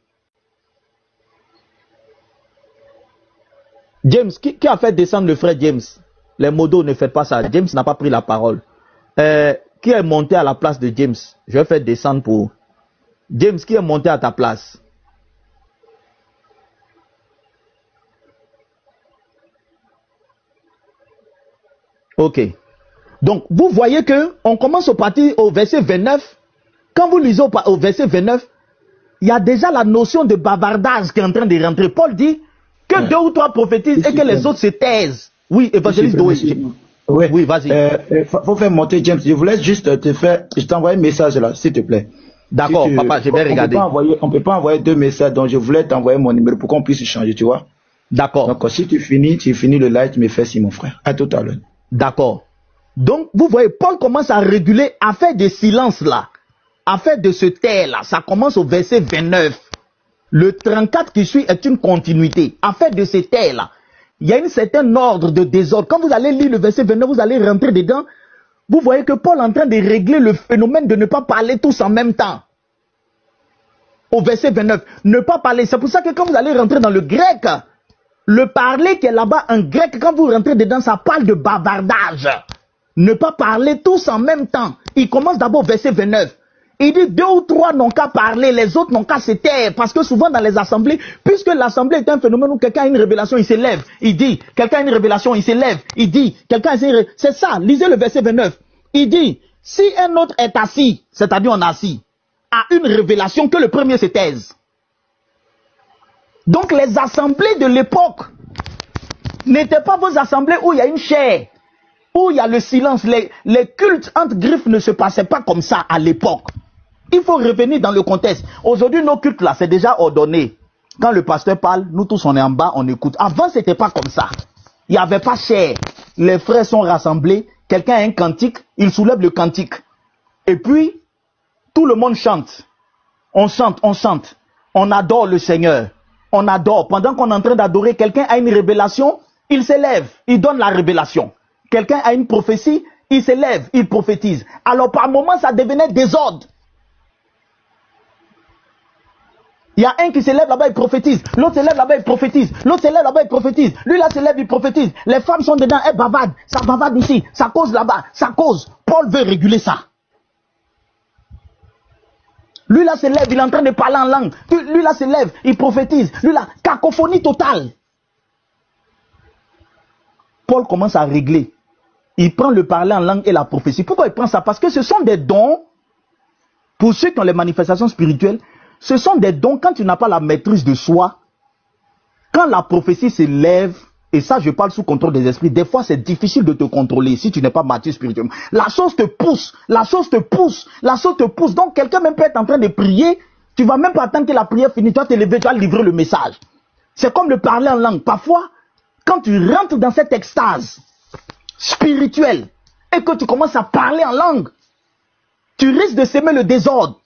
James, qui a fait descendre le frère James? Les modos ne faites pas ça. James n'a pas pris la parole. Qui est monté à la place de James? Je vais faire descendre pour... James, qui est monté à ta place? Ok. Donc, vous voyez que on commence au verset 29. Quand vous lisez au verset 29, il y a déjà la notion de bavardage qui est en train de rentrer. Paul dit que 2 ou 3 prophétisent et que les autres se taisent. Oui, évangéliste Doé. Oui, vas-y. Faut faire monter James. Je voulais juste te faire... Je t'envoie un message là, s'il te plaît. D'accord, si papa, je vais regarder. On peut pas envoyer 2 messages, donc je voulais t'envoyer mon numéro pour qu'on puisse échanger, tu vois. D'accord. Donc si tu finis le live, tu me fais signe, mon frère. À tout à l'heure. D'accord. Donc, vous voyez, Paul commence à réguler, à faire des silences là, à faire de se taire là. Ça commence au verset 29. Le 34 qui suit est une continuité. À faire de se taire là. Il y a un certain ordre de désordre. Quand vous allez lire le verset 29, vous allez rentrer dedans. Vous voyez que Paul est en train de régler le phénomène de ne pas parler tous en même temps. Au verset 29, ne pas parler. C'est pour ça que quand vous allez rentrer dans le grec, le parler qui est là-bas en grec, quand vous rentrez dedans, ça parle de bavardage. Ne pas parler tous en même temps. Il commence d'abord au verset 29. Il dit 2 ou 3 n'ont qu'à parler, les autres n'ont qu'à se taire. Parce que souvent dans les assemblées, puisque l'assemblée est un phénomène où quelqu'un a une révélation, il s'élève, il dit. Quelqu'un a une révélation, il s'élève, il dit. Quelqu'un a une révélation. C'est ça, lisez le verset 29. Il dit, si un autre est assis, c'est-à-dire on est assis, a une révélation, que le premier se taise. Donc les assemblées de l'époque n'étaient pas vos assemblées où il y a une chair, où il y a le silence. Les cultes entre griffes ne se passaient pas comme ça à l'époque. Il faut revenir dans le contexte. Aujourd'hui, nos cultes là, c'est déjà ordonné. Quand le pasteur parle, nous tous on est en bas, on écoute. Avant, c'était pas comme ça. Il n'y avait pas chair. Les frères sont rassemblés. Quelqu'un a un cantique, il soulève le cantique. Et puis, tout le monde chante. On chante, on chante. On adore le Seigneur. On adore. Pendant qu'on est en train d'adorer, quelqu'un a une révélation, il s'élève, il donne la révélation. Quelqu'un a une prophétie, il s'élève, il prophétise. Alors par moments, ça devenait désordre. Il y a un qui s'élève là-bas, il prophétise. L'autre s'élève là-bas, il prophétise. L'autre s'élève là-bas, il prophétise. Lui là s'élève, il prophétise. Les femmes sont dedans, elles bavardent. Ça bavarde ici, ça cause là-bas, ça cause. Paul veut réguler ça. Lui là s'élève, il est en train de parler en langue. Lui là s'élève, il prophétise. Lui là, cacophonie totale. Paul commence à régler. Il prend le parler en langue et la prophétie. Pourquoi il prend ça? Parce que ce sont des dons, pour ceux qui ont les manifestations spirituelles, ce sont des dons quand tu n'as pas la maîtrise de soi. Quand la prophétie s'élève, et ça je parle sous contrôle des esprits, des fois c'est difficile de te contrôler si tu n'es pas mature spirituellement. La chose te pousse, la chose te pousse, la chose te pousse. Donc quelqu'un même peut être en train de prier, tu vas même pas attendre que la prière finisse, tu vas te lever, tu vas livrer le message. C'est comme le parler en langue. Parfois, quand tu rentres dans cette extase spirituelle et que tu commences à parler en langue, tu risques de s'aimer le désordre.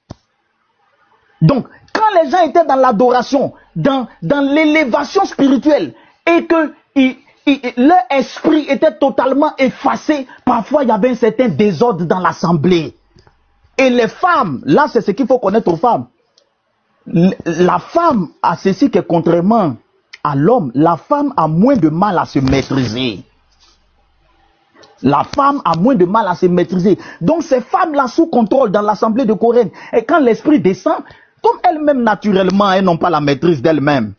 Donc, quand les gens étaient dans l'adoration, dans l'élévation spirituelle, et que leur esprit était totalement effacé, parfois il y avait un certain désordre dans l'assemblée. Et les femmes, là c'est ce qu'il faut connaître aux femmes. La femme a ceci que contrairement à l'homme, la femme a moins de mal à se maîtriser. La femme a moins de mal à se maîtriser. Donc ces femmes-là sous contrôle dans l'assemblée de Corinthe, et quand l'esprit descend, comme elles-mêmes naturellement, elles n'ont pas la maîtrise d'elles-mêmes.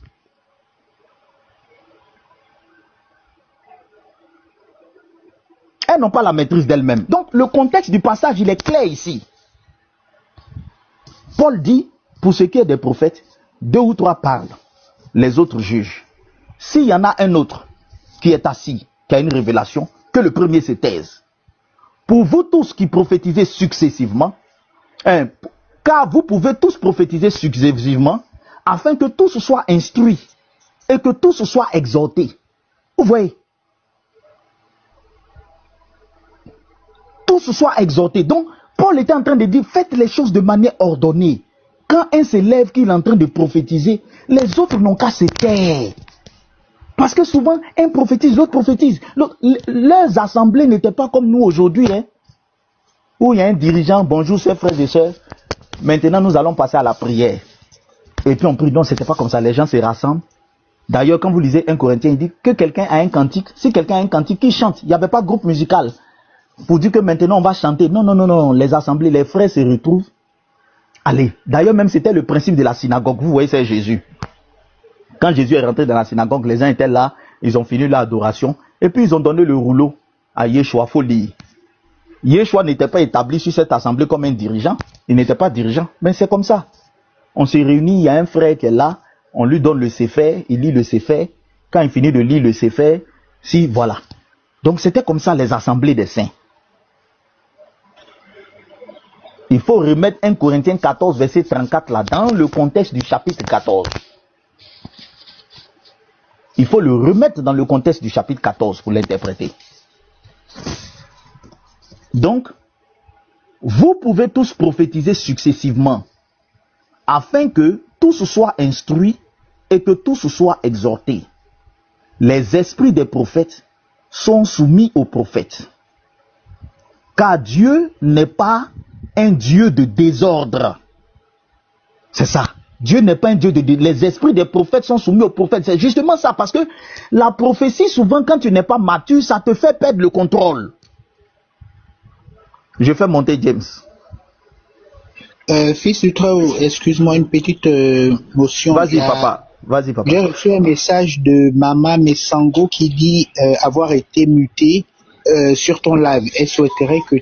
Elles n'ont pas la maîtrise d'elles-mêmes. Donc le contexte du passage, il est clair ici. Paul dit, pour ce qui est des prophètes, 2 ou 3 parlent, les autres jugent. S'il y en a un autre qui est assis, qui a une révélation, que le premier se taise. Pour vous tous qui prophétisez successivement, car vous pouvez tous prophétiser successivement, afin que tous soient instruits et que tous soient exhortés. Vous voyez? Tous soient exhortés. Donc, Paul était en train de dire, faites les choses de manière ordonnée. Quand un s'élève qu'il est en train de prophétiser, les autres n'ont qu'à se taire. Parce que souvent, un prophétise, l'autre prophétise. Leurs assemblées n'étaient pas comme nous aujourd'hui, hein, où il y a un dirigeant, bonjour chers frères et sœurs, maintenant nous allons passer à la prière. Et puis on prie, non, c'était pas comme ça, les gens se rassemblent. D'ailleurs, quand vous lisez 1 Corinthiens, il dit que quelqu'un a un cantique, si quelqu'un a un cantique, qui chante, il n'y avait pas de groupe musical. Pour dire que maintenant on va chanter. Non, non, non, non, les assemblées, les frères se retrouvent. Allez, d'ailleurs même c'était le principe de la synagogue, vous voyez c'est Jésus. Quand Jésus est rentré dans la synagogue, les gens étaient là, ils ont fini l'adoration, et puis ils ont donné le rouleau à Yeshua, faut lire. Yeshua n'était pas établi sur cette assemblée comme un dirigeant, il n'était pas dirigeant, mais c'est comme ça. On se réunit, il y a un frère qui est là, on lui donne le Sefer, il lit le Sefer, quand il finit de lire le Sefer, si, voilà. Donc c'était comme ça les assemblées des saints. Il faut remettre 1 Corinthiens 14, verset 34 là, dans le contexte du chapitre 14. Il faut le remettre dans le contexte du chapitre 14 pour l'interpréter. Donc, vous pouvez tous prophétiser successivement afin que tous soient instruits et que tous soient exhortés. Les esprits des prophètes sont soumis aux prophètes. Car Dieu n'est pas un Dieu de désordre. C'est ça. Dieu n'est pas un Dieu de désordre. Les esprits des prophètes sont soumis aux prophètes. C'est justement ça, parce que la prophétie, souvent, quand tu n'es pas mature, ça te fait perdre le contrôle. Je fais monter James. Fils du Très-Haut, excuse-moi une petite motion. Vas-y, papa. Vas-y, papa. J'ai reçu un message de Mama Messango qui dit avoir été muté sur ton live. Elle souhaiterait que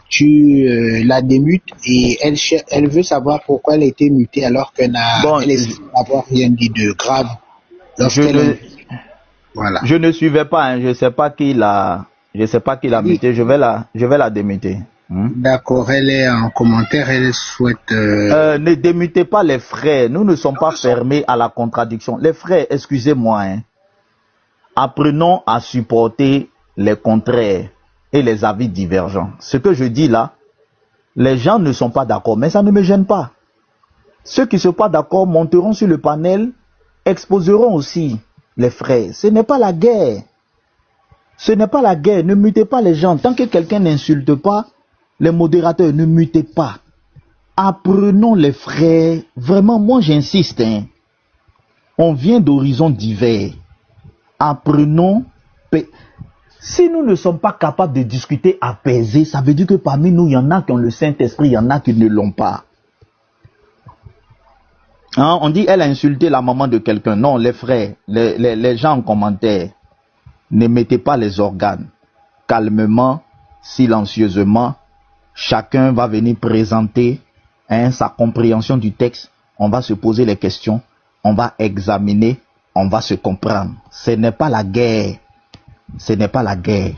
tu la démutes et elle veut savoir pourquoi elle a été mutée alors qu'elle n'a rien dit de grave. Voilà. Je ne suivais pas, hein. Je ne sais pas qui l'a muté. Je vais la démuter. D'accord, elle est en commentaire, elle souhaite... Ne démutez pas les frères, nous ne sommes pas fermés à la contradiction. Les frères, excusez-moi, hein. Apprenons à supporter les contraires et les avis divergents. Ce que je dis là, les gens ne sont pas d'accord, mais ça ne me gêne pas. Ceux qui ne sont pas d'accord monteront sur le panel, exposeront aussi les frères. Ce n'est pas la guerre. Ce n'est pas la guerre, ne mutez pas les gens. Tant que quelqu'un n'insulte pas, les modérateurs, ne mutez pas. Apprenons les frères. Vraiment, moi j'insiste. Hein. On vient d'horizons divers. Apprenons. Si nous ne sommes pas capables de discuter apaisé, ça veut dire que parmi nous, il y en a qui ont le Saint-Esprit, il y en a qui ne l'ont pas. Hein, on dit, elle a insulté la maman de quelqu'un. Non, les frères, les gens en commentaire, ne mettez pas les organes. Calmement, silencieusement, chacun va venir présenter sa compréhension du texte. On va se poser les questions, on va examiner, on va se comprendre. Ce n'est pas la guerre. Ce n'est pas la guerre.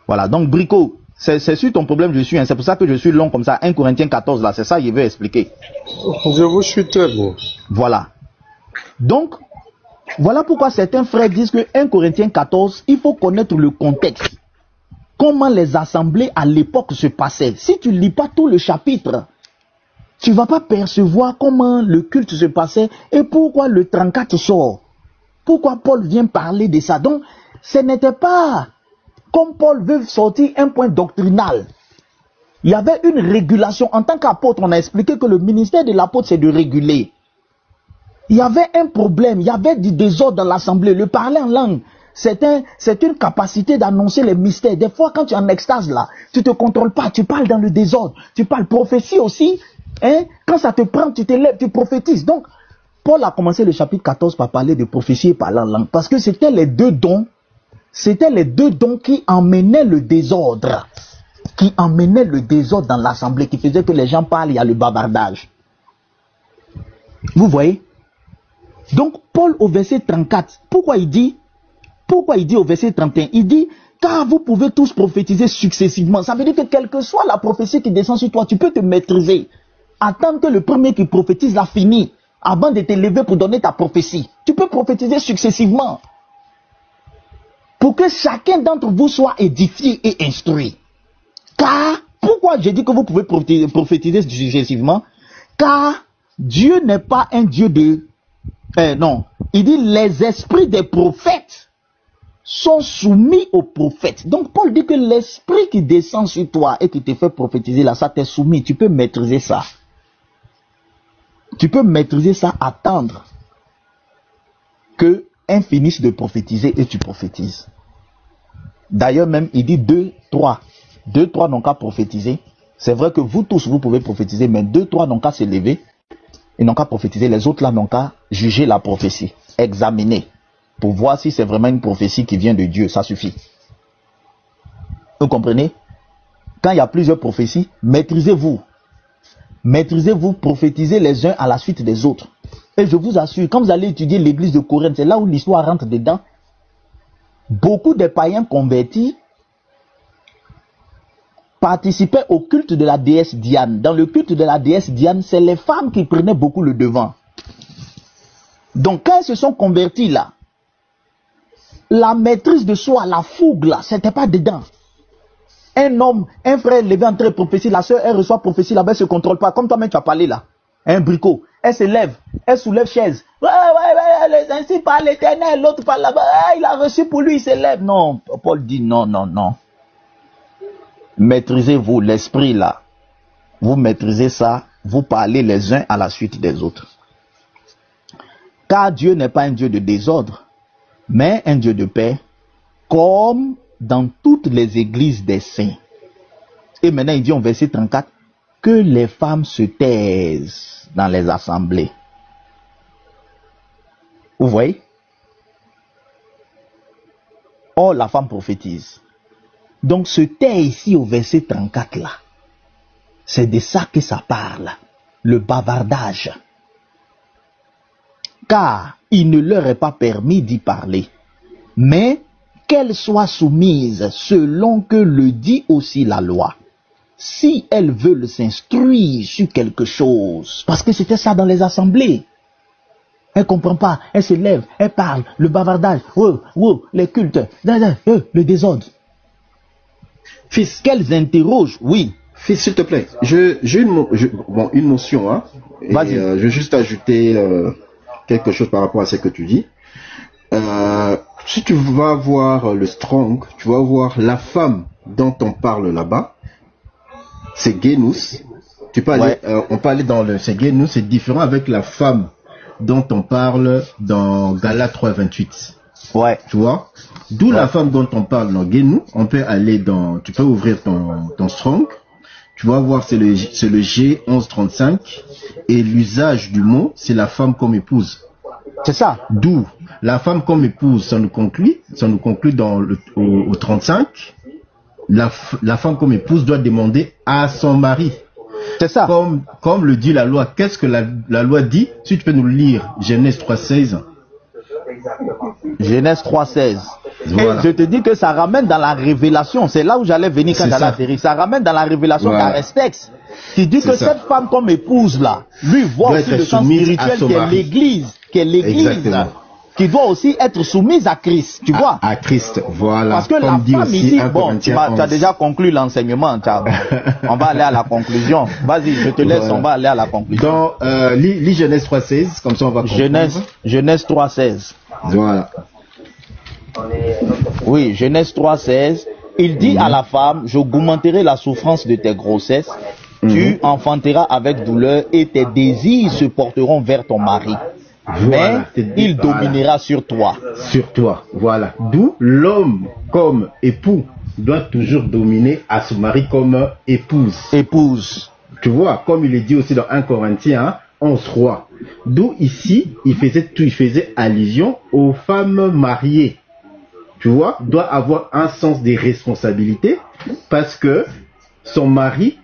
Voilà, donc Brico, c'est sur ton problème je suis. Hein. C'est pour ça que je suis long comme ça. 1 Corinthiens 14, là, c'est ça qu'il veut expliquer. Je vous suis très beau. Voilà. Donc, voilà pourquoi certains frères disent que 1 Corinthiens 14, il faut connaître le contexte. Comment les assemblées à l'époque se passaient. Si tu ne lis pas tout le chapitre, tu ne vas pas percevoir comment le culte se passait et pourquoi le 34 sort. Pourquoi Paul vient parler de ça. Donc, ce n'était pas comme Paul veut sortir un point doctrinal. Il y avait une régulation. En tant qu'apôtre, on a expliqué que le ministère de l'apôtre, c'est de réguler. Il y avait un problème, il y avait du désordre dans l'assemblée. Le parler en langue, c'est une capacité d'annoncer les mystères. Des fois, quand tu es en extase là, tu ne te contrôles pas, tu parles dans le désordre. Tu parles prophétie aussi. Hein? Quand ça te prend, tu te lèves, tu prophétises. Donc, Paul a commencé le chapitre 14 par parler de prophétie et parler en langue. Parce que c'était les deux dons. C'était les deux dons qui emmenaient le désordre. Qui emmenaient le désordre dans l'assemblée, qui faisait que les gens parlent, il y a le bavardage. Vous voyez? Donc, Paul au verset 34, pourquoi il dit au verset 31, il dit, car vous pouvez tous prophétiser successivement. Ça veut dire que quelle que soit la prophétie qui descend sur toi, tu peux te maîtriser. Attendre que le premier qui prophétise l'a fini, avant de te lever pour donner ta prophétie. Tu peux prophétiser successivement. Pour que chacun d'entre vous soit édifié et instruit. Car, pourquoi j'ai dit que vous pouvez prophétiser successivement? Car Dieu n'est pas un Dieu de... non, il dit les esprits des prophètes sont soumis aux prophètes. Donc Paul dit que l'esprit qui descend sur toi et qui te fait prophétiser là, ça t'est soumis. Tu peux maîtriser ça. Tu peux maîtriser ça, attendre qu'un finisse de prophétiser et tu prophétises. D'ailleurs même, il dit 2, 3. 2, 3 n'ont qu'à prophétiser. C'est vrai que vous tous, vous pouvez prophétiser, mais 2, 3 n'ont qu'à se lever. Ils n'ont qu'à prophétiser. Les autres là n'ont qu'à juger la prophétie. Examiner. Pour voir si c'est vraiment une prophétie qui vient de Dieu. Ça suffit. Vous comprenez? Quand il y a plusieurs prophéties, maîtrisez-vous. Maîtrisez-vous, prophétisez les uns à la suite des autres. Et je vous assure, quand vous allez étudier l'église de Corinthe, c'est là où l'histoire rentre dedans. Beaucoup de païens convertis participaient au culte de la déesse Diane. Dans le culte de la déesse Diane, c'est les femmes qui prenaient beaucoup le devant. Donc quand elles se sont converties là, la maîtrise de soi, la fougue là, c'était pas dedans. Un homme, un frère levé en train de prophétie, la soeur, elle reçoit prophétie là-bas, elle se contrôle pas. Comme toi-même, tu as parlé là. Un bricot. Elle se lève, elle soulève chaise. Ouais, ainsi par l'Éternel, l'autre par là-bas. Il a reçu pour lui, il se lève. Non, Paul dit non. Maîtrisez-vous l'esprit là. Vous maîtrisez ça, vous parlez les uns à la suite des autres. Car Dieu n'est pas un Dieu de désordre, mais un Dieu de paix, comme dans toutes les églises des saints. Et maintenant il dit en verset 34, que les femmes se taisent dans les assemblées. Vous voyez? Or la femme prophétise. Donc se taire ici au verset 34 là, c'est de ça que ça parle, le bavardage. Car il ne leur est pas permis d'y parler, mais qu'elles soient soumises selon que le dit aussi la loi, si elles veulent s'instruire sur quelque chose. Parce que c'était ça dans les assemblées. Elle ne comprend pas, elle se lève, elle parle, le bavardage, les cultes, le désordre. Fils, qu'elles interrogent, oui. Fils, s'il te plaît, j'ai une notion, hein. Vas-y. Je vais juste ajouter quelque chose par rapport à ce que tu dis. Si tu vas voir le Strong, tu vas voir la femme dont on parle là-bas, c'est Génus. Tu peux aller, on peut aller dans le, c'est Génus, c'est différent avec la femme dont on parle dans Galates 3:28. Ouais. Tu vois? D'où la femme dont on parle dans Génus, on peut aller dans, tu peux ouvrir ton Strong. Tu vas voir, c'est le G1135, et l'usage du mot, c'est la femme comme épouse. C'est ça. D'où la femme comme épouse, ça nous conclut dans au 35. La femme comme épouse doit demander à son mari. C'est ça. Comme le dit la loi. Qu'est-ce que la loi dit? Si tu peux nous le lire, Genèse 3:16. Genèse 3:16. Voilà. Et je te dis que ça ramène dans la révélation. C'est là où j'allais venir quand j'allais atterrir. Ça ramène dans la révélation d'Arestex. Qui dit que cette femme comme épouse là, lui voit aussi le sens spirituel qui est l'église. Qui doit aussi être soumise à Christ, tu vois. À Christ, voilà. Parce que la femme ici, bon, tu as déjà conclu l'enseignement. On va aller à la conclusion. Vas-y, je te laisse, on va aller à la conclusion. Dans lis Genèse 3:16, comme ça on va comprendre. Genèse 3:16. Voilà. Oui, Genèse 3:16. Il dit à la femme, j'augmenterai la souffrance de tes grossesses, tu enfanteras avec douleur et tes désirs se porteront vers ton mari. Voilà, mais il dominera sur toi. Sur toi, voilà. D'où l'homme comme époux doit toujours dominer à son mari comme épouse. Épouse. Tu vois, comme il est dit aussi dans 1 Corinthiens 11:3. D'où ici, il faisait allusion aux femmes mariées. Tu vois, doit avoir un sens des responsabilités parce que son mari,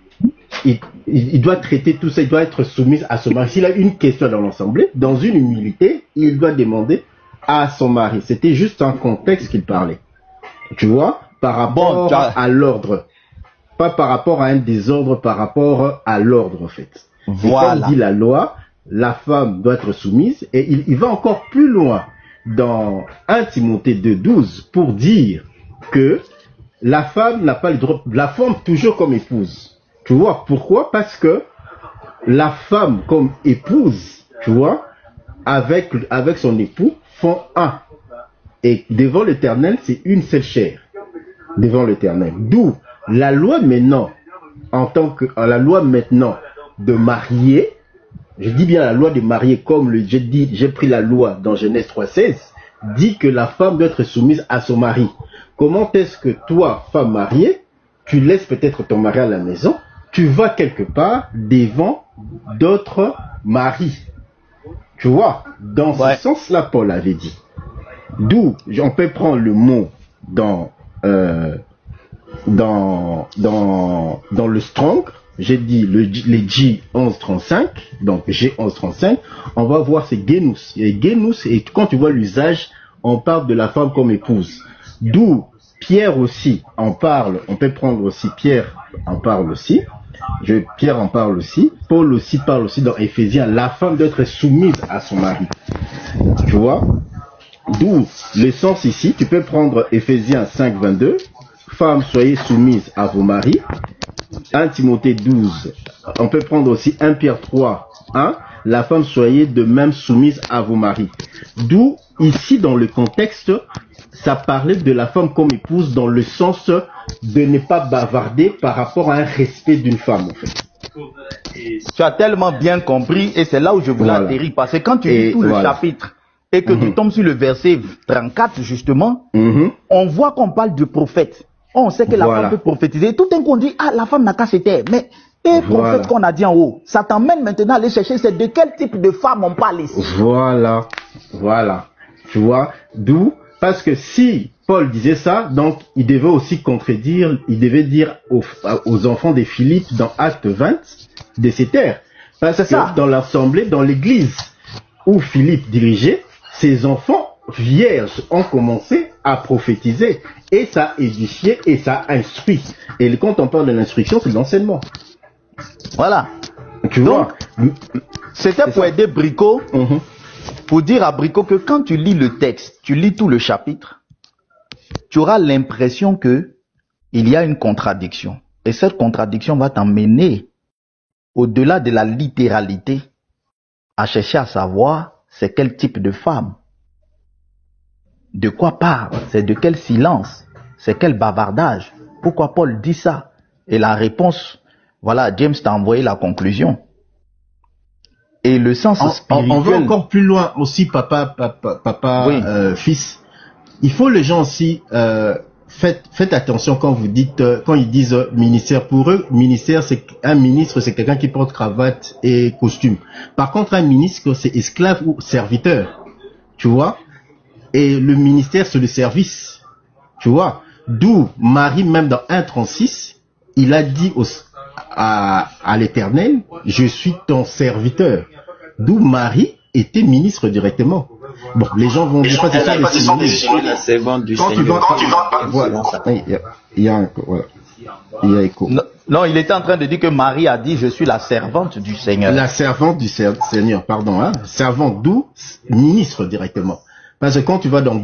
il doit traiter tout ça, il doit être soumis à son mari. S'il a une question dans l'assemblée, dans une humilité, il doit demander à son mari. C'était juste un contexte qu'il parlait. Tu vois, par rapport à l'ordre. Pas par rapport à un désordre, par rapport à l'ordre en fait. Voilà. Et comme dit la loi, la femme doit être soumise et il va encore plus loin dans 1 Timothée 2:12 pour dire que la femme n'a pas le droit, la femme toujours comme épouse. Tu vois, pourquoi? Parce que la femme comme épouse, tu vois, avec son époux, font un. Et devant l'Éternel, c'est une seule chair. Devant l'Éternel. D'où la loi maintenant, la loi maintenant de marier, je dis bien la loi de marier comme j'ai pris la loi dans Genèse 3:16, dit que la femme doit être soumise à son mari. Comment est-ce que toi, femme mariée, tu laisses peut-être ton mari à la maison, tu vas quelque part devant d'autres maris. Tu vois, dans ce sens-là, Paul avait dit. D'où, on peut prendre le mot dans le Strong, j'ai dit les G1135, donc G1135, on va voir c'est Génus. Et Génus, et quand tu vois l'usage, on parle de la femme comme épouse. D'où Pierre aussi en parle, on peut prendre aussi Pierre en parle aussi. Pierre en parle aussi. Paul aussi parle aussi dans Éphésiens, la femme doit être soumise à son mari. Tu vois? D'où le sens ici, tu peux prendre Éphésiens 5:22, femmes, soyez soumises à vos maris. 1 Timothée 12. On peut prendre aussi 1 Pierre 3, 1. La femme, soyez de même soumise à vos maris. D'où, ici, dans le contexte, ça parlait de la femme comme épouse dans le sens de ne pas bavarder par rapport à un respect d'une femme, en fait. Tu as tellement bien compris et c'est là où je voulais atterrir. Parce que quand tu lis tout le chapitre et que tu tombes sur le verset 34, justement, on voit qu'on parle du prophète. On sait que la femme peut prophétiser. Tout un coup, on dit, ah, la femme n'a qu'à se taire. Mais, et prophète qu'on a dit en haut, ça t'emmène maintenant à aller chercher, c'est de quel type de femme on parle ici. Voilà. Tu vois, d'où, parce que si Paul disait ça, donc il devait aussi contredire, il devait dire aux enfants des Philippes dans Acte 20, de se taire. Parce que dans l'assemblée, dans l'église où Philippe dirigeait, ses enfants vierges ont commencé à prophétiser et ça a édifié et ça a instruit. Et quand on parle de l'instruction, c'est de l'enseignement. Voilà. Tu vois, c'était pour aider Brico, pour dire à Brico que quand tu lis le texte, tu lis tout le chapitre, tu auras l'impression que il y a une contradiction. Et cette contradiction va t'emmener au-delà de la littéralité à chercher à savoir c'est quel type de femme. De quoi parle? C'est de quel silence? C'est quel bavardage? Pourquoi Paul dit ça? Et la réponse, voilà, James t'a envoyé la conclusion. Et le sens spirituel... On va encore plus loin aussi, papa, fils. Il faut les gens aussi... Faites attention quand vous dites, quand ils disent ministère. Pour eux, ministère, c'est un ministre, c'est quelqu'un qui porte cravate et costume. Par contre, un ministre, c'est esclave ou serviteur. Tu vois? Et le ministère, c'est le service. Tu vois? D'où Marie, même dans 1,36, il a dit à l'Éternel, je suis ton serviteur. D'où Marie était ministre directement. Bon, les gens vont dire pas c'est ça, la servante du Seigneur. Voilà. Il y a écho. Non, il était en train de dire que Marie a dit je suis la servante du Seigneur. La servante du Seigneur, pardon, hein. Servante d'où? Ministre directement. Parce que quand tu vas dans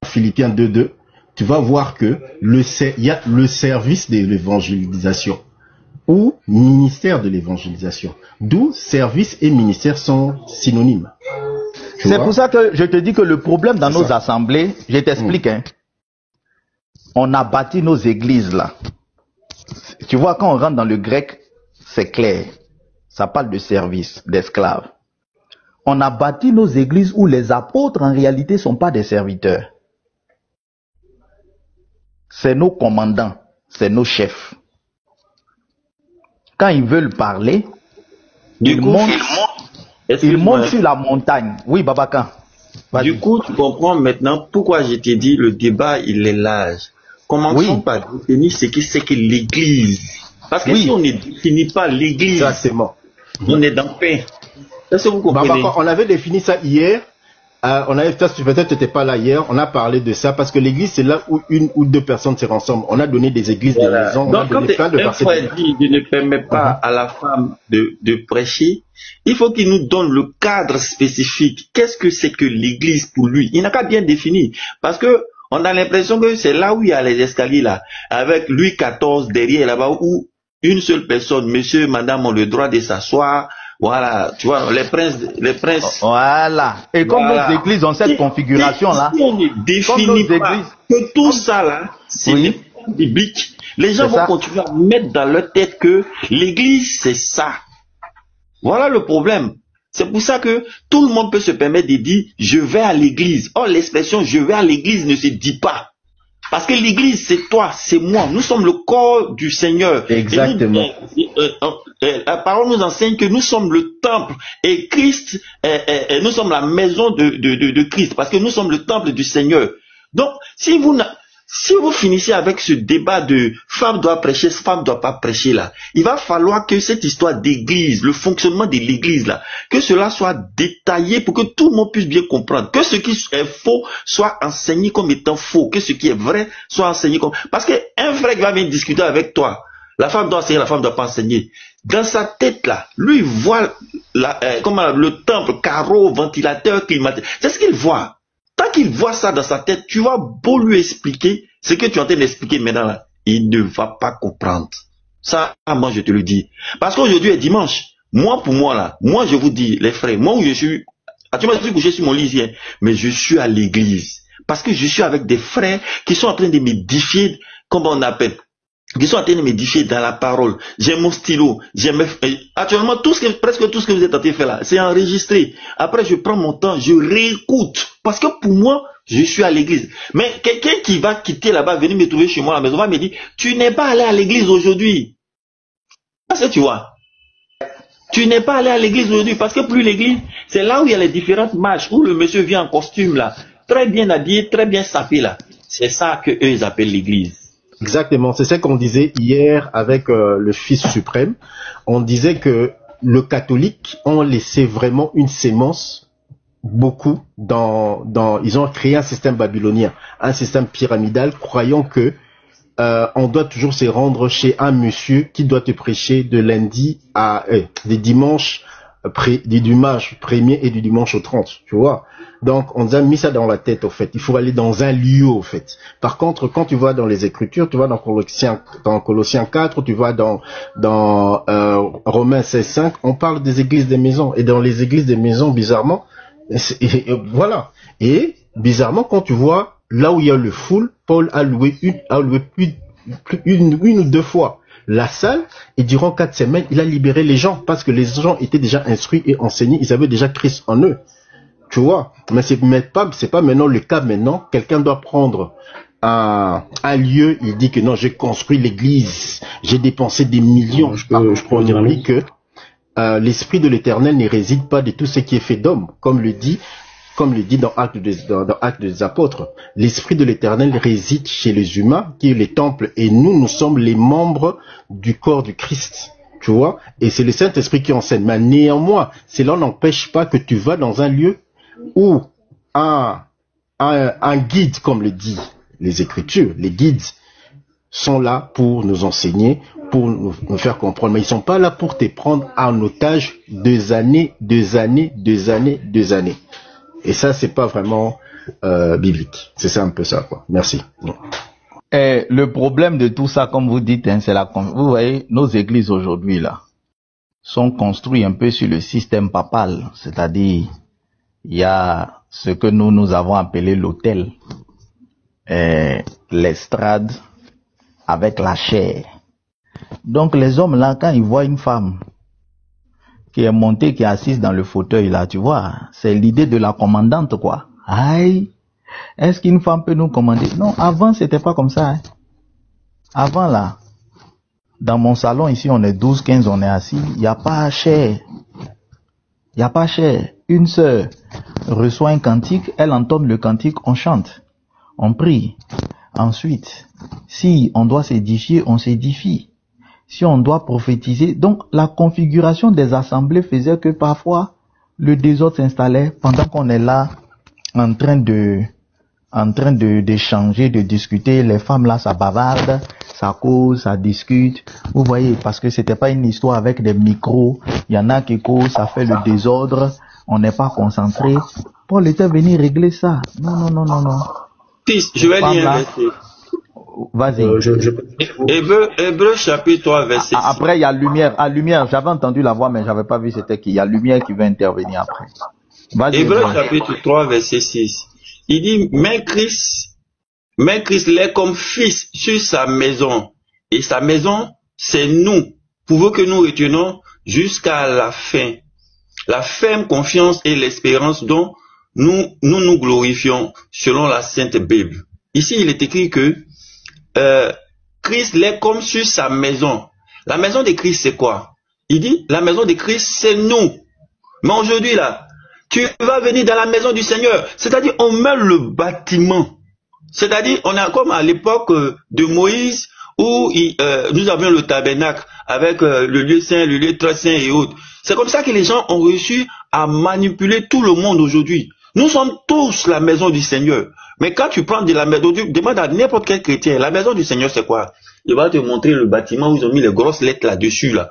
Philippiens 2:2, tu vas voir que il y a le service de l'évangélisation ou ministère de l'évangélisation. D'où service et ministère sont synonymes. C'est pour ça que je te dis que le problème dans nos assemblées, je t'explique, hein, on a bâti nos églises là. Tu vois, quand on rentre dans le grec, c'est clair. Ça parle de service, d'esclaves. On a bâti nos églises où les apôtres en réalité ne sont pas des serviteurs. C'est nos commandants, c'est nos chefs. Quand ils veulent parler, ils montent sur la montagne. Oui, Babakan. Du coup, tu comprends maintenant pourquoi je t'ai dit le débat, il est large. Commençons par définir ce que c'est que l'église. Parce que si on ne définit pas l'église, on est dans le pain. Est-ce que vous comprenez? On avait défini ça hier. Peut-être tu n'étais pas là hier. On a parlé de ça parce que l'église, c'est là où une ou deux personnes se rassemblent. On a donné des églises, des maisons. Donc, quand un frère dit qu'il ne permet pas à la femme de prêcher, il faut qu'il nous donne le cadre spécifique. Qu'est-ce que c'est que l'église pour lui? Il n'a qu'à bien définir. Parce que on a l'impression que c'est là où il y a les escaliers là, avec Louis XIV derrière là-bas, où une seule personne, monsieur, madame, ont le droit de s'asseoir. Voilà, tu vois, les princes. Voilà. Et comme nos églises ont cette configuration-là, si on ne définit pas que tout ça là, c'est biblique, les gens vont continuer à mettre dans leur tête que l'église, c'est ça. Voilà le problème. C'est pour ça que tout le monde peut se permettre de dire « je vais à l'église ». Or, l'expression « je vais à l'église » ne se dit pas. Parce que l'église, c'est toi, c'est moi. Nous sommes le corps du Seigneur. Exactement. La parole nous enseigne que nous sommes le temple et Christ, nous sommes la maison de Christ. Parce que nous sommes le temple du Seigneur. Donc, si vous finissez avec ce débat de femme doit prêcher, femme doit pas prêcher là, il va falloir que cette histoire d'église, le fonctionnement de l'église là, que cela soit détaillé pour que tout le monde puisse bien comprendre. Que ce qui est faux soit enseigné comme étant faux. Que ce qui est vrai soit enseigné comme... Parce qu'un frère qui va venir discuter avec toi, la femme doit enseigner, la femme doit pas enseigner. Dans sa tête là, lui il voit le temple, carreau, ventilateur, climatiseur. C'est ce qu'il voit. Tant qu'il voit ça dans sa tête, tu vas beau lui expliquer ce que tu es en train d'expliquer maintenant là. Il ne va pas comprendre. Ça, moi, je te le dis. Parce qu'aujourd'hui est dimanche. Moi, pour moi là, moi, je vous dis, les frères, moi où je suis, actuellement, je suis couché sur mon lit ici, mais je suis à l'église. Parce que je suis avec des frères qui sont en train de m'édifier, comment on appelle, qui sont en train de m'édifier dans la parole. J'ai mon stylo, actuellement, presque tout ce que vous êtes en train de faire là, c'est enregistré. Après, je prends mon temps, je réécoute. Parce que pour moi, je suis à l'église. Mais quelqu'un qui va quitter là-bas, venir me trouver chez moi à la maison, va me dire, tu n'es pas allé à l'église aujourd'hui. Parce que tu vois, tu n'es pas allé à l'église aujourd'hui, parce que plus l'église, c'est là où il y a les différentes marches, où le monsieur vient en costume là, très bien habillé, très bien sapé là. C'est ça que eux ils appellent l'église. Exactement, c'est ce qu'on disait hier avec le Fils suprême. On disait que le catholique ont laissé vraiment une sémence, beaucoup, ils ont créé un système babylonien, un système pyramidal, croyant que on doit toujours se rendre chez un monsieur qui doit te prêcher de lundi à du dimanche premier et du dimanche au 30, tu vois. Donc, on nous a mis ça dans la tête, au fait. Il faut aller dans un lieu, au fait. Par contre, quand tu vas dans les Écritures, tu vas dans Colossiens 4, tu vas dans Romains 16:5, on parle des églises des maisons. Et dans les églises des maisons, bizarrement, voilà. Et bizarrement, quand tu vois là où il y a le full, Paul a loué une ou deux fois la salle, et durant 4 semaines, il a libéré les gens, parce que les gens étaient déjà instruits et enseignés, ils avaient déjà Christ en eux. Tu vois, mais c'est pas maintenant le cas maintenant. Quelqu'un doit prendre un lieu, il dit que non, j'ai construit l'église, j'ai dépensé des millions. Je peux dire que l'esprit de l'Éternel ne réside pas de tout ce qui est fait d'homme, comme le dit dans Actes des Apôtres. L'esprit de l'Éternel réside chez les humains, qui est le temple, et nous sommes les membres du corps du Christ. Tu vois, et c'est le Saint-Esprit qui enseigne. Mais néanmoins, cela n'empêche pas que tu vas dans un lieu où un guide, comme le dit les Écritures, les guides sont là pour nous enseigner, pour nous faire comprendre, mais ils sont pas là pour te prendre en otage 2 années. Et ça, c'est pas vraiment biblique. C'est ça un peu ça, quoi. Merci. Et le problème de tout ça, comme vous dites, hein, vous voyez, nos églises aujourd'hui là sont construites un peu sur le système papal, c'est-à-dire il y a ce que nous avons appelé l'autel, l'estrade avec la chair. Donc les hommes là, quand ils voient une femme qui est montée, qui est assise dans le fauteuil là, tu vois, c'est l'idée de la commandante, quoi. Aïe, est-ce qu'une femme peut nous commander? Non, avant c'était pas comme ça, hein. Avant là, dans mon salon ici, on est 12, 15, on est assis, il n'y a pas cher. Il n'y a pas cher. Une sœur reçoit un cantique, elle entonne le cantique, on chante, on prie. Ensuite, si on doit s'édifier, on s'édifie. Si on doit prophétiser, donc la configuration des assemblées faisait que parfois le désordre s'installait pendant qu'on est là en train d'échanger, de discuter. Les femmes là, ça bavarde, ça cause, ça discute. Vous voyez, parce que c'était pas une histoire avec des micros. Il y en a qui causent, ça fait le désordre. On n'est pas concentré. Paul était venu régler ça. Non. Fils, je vais lire un verset. Vas-y. Hébreu chapitre 3 verset 6. Après, il y a lumière. À lumière, j'avais entendu la voix, mais j'avais pas vu c'était qui. Il y a lumière qui va intervenir après. Vas-y. Hébreu chapitre 3 verset 6. Il dit, mais Christ l'est comme fils sur sa maison. Et sa maison, c'est nous. Pourvu que nous retenons jusqu'à la fin. La ferme confiance et l'espérance dont nous glorifions selon la Sainte Bible. Ici, il est écrit que Christ l'est comme sur sa maison. La maison de Christ, c'est quoi? Il dit, la maison de Christ, c'est nous. Mais aujourd'hui, là, tu vas venir dans la maison du Seigneur. C'est-à-dire, on met le bâtiment. C'est-à-dire, on est comme à l'époque de Moïse, où nous avions le tabernacle avec le lieu saint, le lieu très saint et autres. C'est comme ça que les gens ont réussi à manipuler tout le monde aujourd'hui. Nous sommes tous la maison du Seigneur. Mais quand tu prends de la maison, demande à n'importe quel chrétien, la maison du Seigneur c'est quoi? Il va te montrer le bâtiment où ils ont mis les grosses lettres là-dessus. Là.